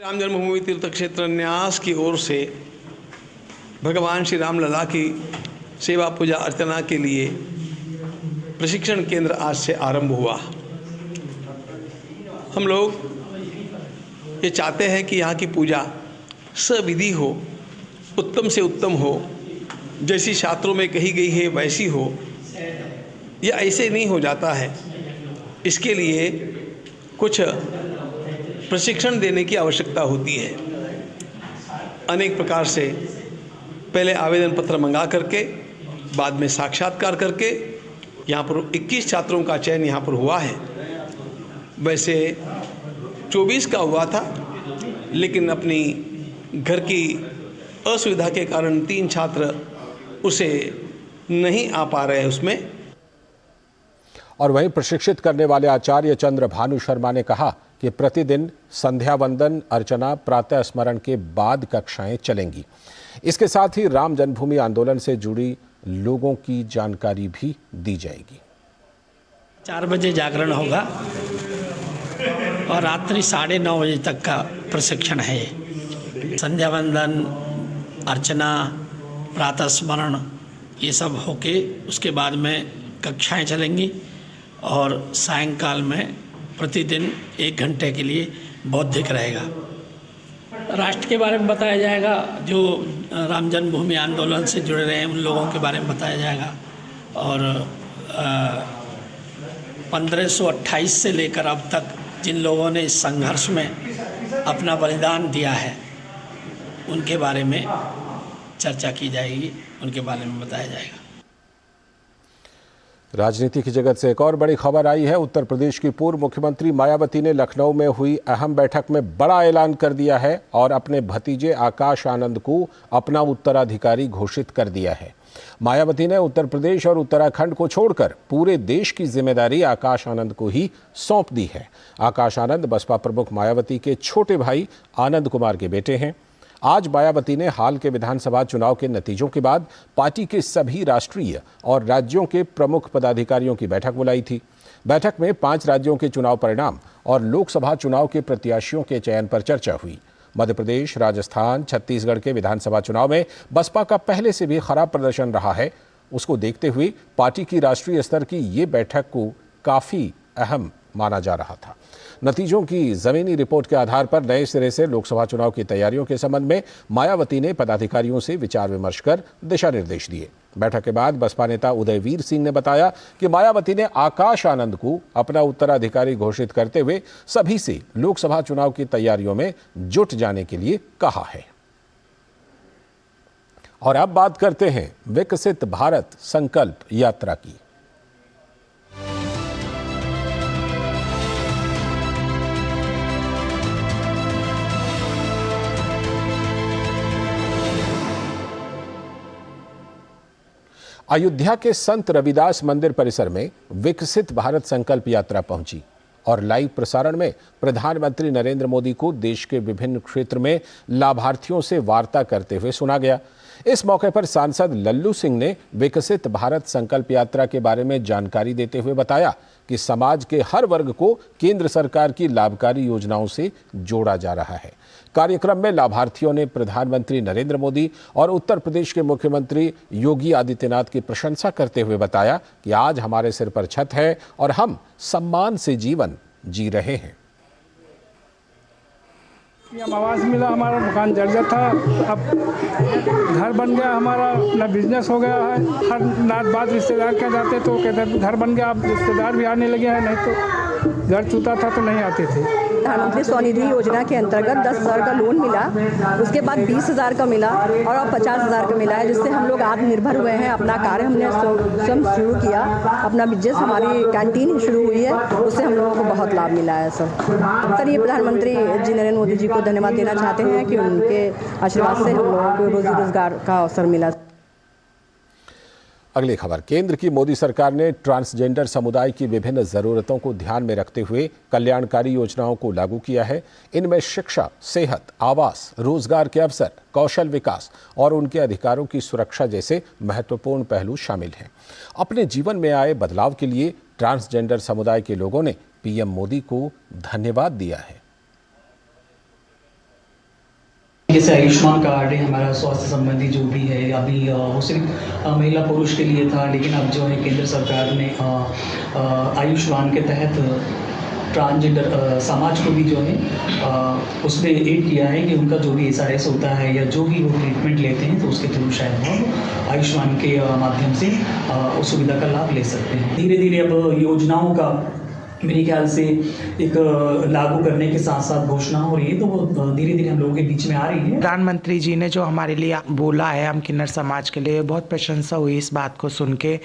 राम जन्मभूमि तीर्थ क्षेत्र न्यास की ओर से भगवान श्री राम लला की सेवा पूजा अर्चना के लिए प्रशिक्षण केंद्र आज से आरंभ हुआ। हम लोग ये चाहते हैं कि यहाँ की पूजा सविधि हो, उत्तम से उत्तम हो, जैसी शास्त्रों में कही गई है वैसी हो। यह ऐसे नहीं हो जाता है, इसके लिए कुछ प्रशिक्षण देने की आवश्यकता होती है। अनेक प्रकार से पहले आवेदन पत्र मंगा करके बाद में साक्षात्कार करके यहाँ पर 21 छात्रों का चयन यहाँ पर हुआ है। वैसे 24 का हुआ था, लेकिन अपनी घर की असुविधा के कारण 3 छात्र उसे नहीं आ पा रहे उसमें। और वहीं प्रशिक्षित करने वाले आचार्य चंद्र भानु शर्मा ने कहा कि प्रतिदिन संध्या वंदन अर्चना प्रातः स्मरण के बाद कक्षाएं चलेंगी। इसके साथ ही राम जन्मभूमि आंदोलन से जुड़ी लोगों की जानकारी भी दी जाएगी। 4 बजे जागरण होगा और रात्रि 9:30 बजे तक का प्रशिक्षण है। संध्या वंदन अर्चना प्रातः स्मरण ये सब होके उसके बाद में कक्षाएं चलेंगी और सायंकाल में प्रतिदिन 1 घंटे के लिए बौद्धिक रहेगा। राष्ट्र के बारे में बताया जाएगा, जो राम जन्मभूमि आंदोलन से जुड़े रहे हैं उन लोगों के बारे में बताया जाएगा और 1528 से लेकर अब तक जिन लोगों ने इस संघर्ष में अपना बलिदान दिया है उनके बारे में चर्चा की जाएगी, उनके बारे में बताया जाएगा। राजनीति की जगत से एक और बड़ी खबर आई है। उत्तर प्रदेश की पूर्व मुख्यमंत्री मायावती ने लखनऊ में हुई अहम बैठक में बड़ा ऐलान कर दिया है और अपने भतीजे आकाश आनंद को अपना उत्तराधिकारी घोषित कर दिया है। मायावती ने उत्तर प्रदेश और उत्तराखंड को छोड़कर पूरे देश की जिम्मेदारी आकाश आनंद को ही सौंप दी है। आकाश आनंद बसपा प्रमुख मायावती के छोटे भाई आनंद कुमार के बेटे हैं। आज मायावती ने हाल के विधानसभा चुनाव के नतीजों के बाद पार्टी के सभी राष्ट्रीय और राज्यों के प्रमुख पदाधिकारियों की बैठक बुलाई थी। बैठक में 5 राज्यों के चुनाव परिणाम और लोकसभा चुनाव के प्रत्याशियों के चयन पर चर्चा हुई। मध्य प्रदेश, राजस्थान, छत्तीसगढ़ के विधानसभा चुनाव में बसपा का पहले से भी खराब प्रदर्शन रहा है। उसको देखते हुए पार्टी की राष्ट्रीय स्तर की ये बैठक को काफी अहम माना जा रहा था। नतीजों की जमीनी रिपोर्ट के आधार पर नए सिरे से लोकसभा चुनाव की तैयारियों के संबंध में मायावती ने पदाधिकारियों से विचार विमर्श कर दिशा निर्देश दिए। बैठक के बाद बसपा नेता उदयवीर सिंह ने बताया कि मायावती ने आकाश आनंद को अपना उत्तराधिकारी घोषित करते हुए सभी से लोकसभा चुनाव की तैयारियों में जुट जाने के लिए कहा है। और अब बात करते हैं विकसित भारत संकल्प यात्रा की। अयोध्या के संत रविदास मंदिर परिसर में विकसित भारत संकल्प यात्रा पहुंची और लाइव प्रसारण में प्रधानमंत्री नरेंद्र मोदी को देश के विभिन्न क्षेत्र में लाभार्थियों से वार्ता करते हुए सुना गया। इस मौके पर सांसद लल्लू सिंह ने विकसित भारत संकल्प यात्रा के बारे में जानकारी देते हुए बताया कि समाज के हर वर्ग को केंद्र सरकार की लाभकारी योजनाओं से जोड़ा जा रहा है। कार्यक्रम में लाभार्थियों ने प्रधानमंत्री नरेंद्र मोदी और उत्तर प्रदेश के मुख्यमंत्री योगी आदित्यनाथ की प्रशंसा करते हुए बताया कि आज हमारे सिर पर छत है और हम सम्मान से जीवन जी रहे हैं। आवास मिला, हमारा मकान जर्जर था, अब घर बन गया, हमारा अपना बिजनेस हो गया है। हर नात बात रिश्तेदार के जाते तो कहते घर बन गया, अब रिश्तेदार भी आने लगे हैं, नहीं तो घर छूता था तो नहीं आते थे। प्रधानमंत्री स्वनिधि योजना के अंतर्गत 10,000 का लोन मिला, उसके बाद 20,000 का मिला और अब 50,000 का मिला है, जिससे हम लोग आत्मनिर्भर हुए हैं। अपना कार्य हमने स्वयं शुरू किया, अपना बिजनेस, हमारी कैंटीन शुरू हुई है, उससे हम लोगों को बहुत लाभ मिला है। सर ये प्रधानमंत्री जी नरेंद्र मोदी जी को धन्यवाद देना चाहते हैं कि उनके आशीर्वाद से हम लोगों को रोजी रोजगार का अवसर मिला। अगली खबर, केंद्र की मोदी सरकार ने ट्रांसजेंडर समुदाय की विभिन्न जरूरतों को ध्यान में रखते हुए कल्याणकारी योजनाओं को लागू किया है। इनमें शिक्षा, सेहत, आवास, रोजगार के अवसर, कौशल विकास और उनके अधिकारों की सुरक्षा जैसे महत्वपूर्ण पहलू शामिल हैं। अपने जीवन में आए बदलाव के लिए ट्रांसजेंडर समुदाय के लोगों ने पीएम मोदी को धन्यवाद दिया है। जैसे आयुष्मान कार्ड है हमारा, स्वास्थ्य संबंधी जो भी है, अभी वो सिर्फ महिला पुरुष के लिए था, लेकिन अब जो है केंद्र सरकार ने आयुष्मान के तहत ट्रांसजेंडर समाज को भी जो है उसमें ऐड किया है कि उनका जो भी SRS होता है या जो भी वो ट्रीटमेंट लेते हैं तो उसके थ्रू शायद वो आयुष्मान के माध्यम से उस सुविधा का लाभ ले सकते हैं। धीरे धीरे अब योजनाओं का मेरे ख्याल से एक लागू करने के साथ साथ घोषणा हो रही है, तो वो धीरे धीरे हम लोगों के बीच में आ रही है। प्रधानमंत्री जी ने जो हमारे लिए बोला है, हम किन्नर समाज के लिए बहुत प्रशंसा हुई इस बात को सुन के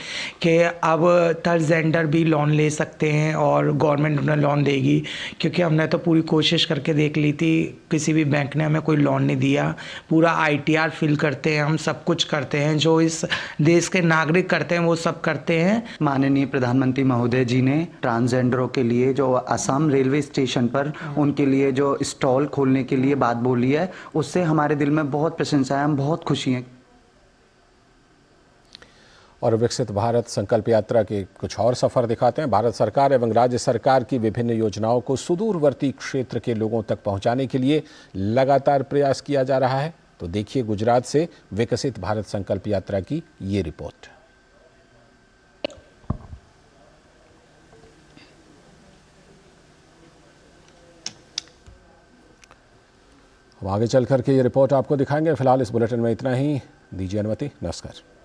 कि अब ट्रांसजेंडर भी लोन ले सकते हैं और गवर्नमेंट उन्हें लोन देगी, क्योंकि हमने तो पूरी कोशिश करके देख ली थी, किसी भी बैंक ने हमें कोई लोन नहीं दिया। पूरा ITR फिल करते हैं, हम सब कुछ करते हैं, जो इस देश के नागरिक करते हैं वो सब करते हैं। माननीय प्रधानमंत्री महोदय जी ने ट्रांसजेंडरों के लिए जो असम रेलवे स्टेशन पर उनके लिए जो स्टॉल खोलने के लिए बात बोली है, उससे हमारे दिल में बहुत प्रशंसा है, हम बहुत खुशी हैं। और विकसित भारत संकल्प यात्रा के कुछ और सफर दिखाते हैं। भारत सरकार एवं राज्य सरकार की विभिन्न योजनाओं को सुदूरवर्ती क्षेत्र के लोगों तक पहुंचाने के लिए लगातार प्रयास किया जा रहा है। तो देखिए गुजरात से विकसित भारत संकल्प यात्रा की ये रिपोर्ट। हम आगे चल करके ये रिपोर्ट आपको दिखाएंगे। फिलहाल इस बुलेटिन में इतना ही। दीजिए अनुमति। नमस्कार।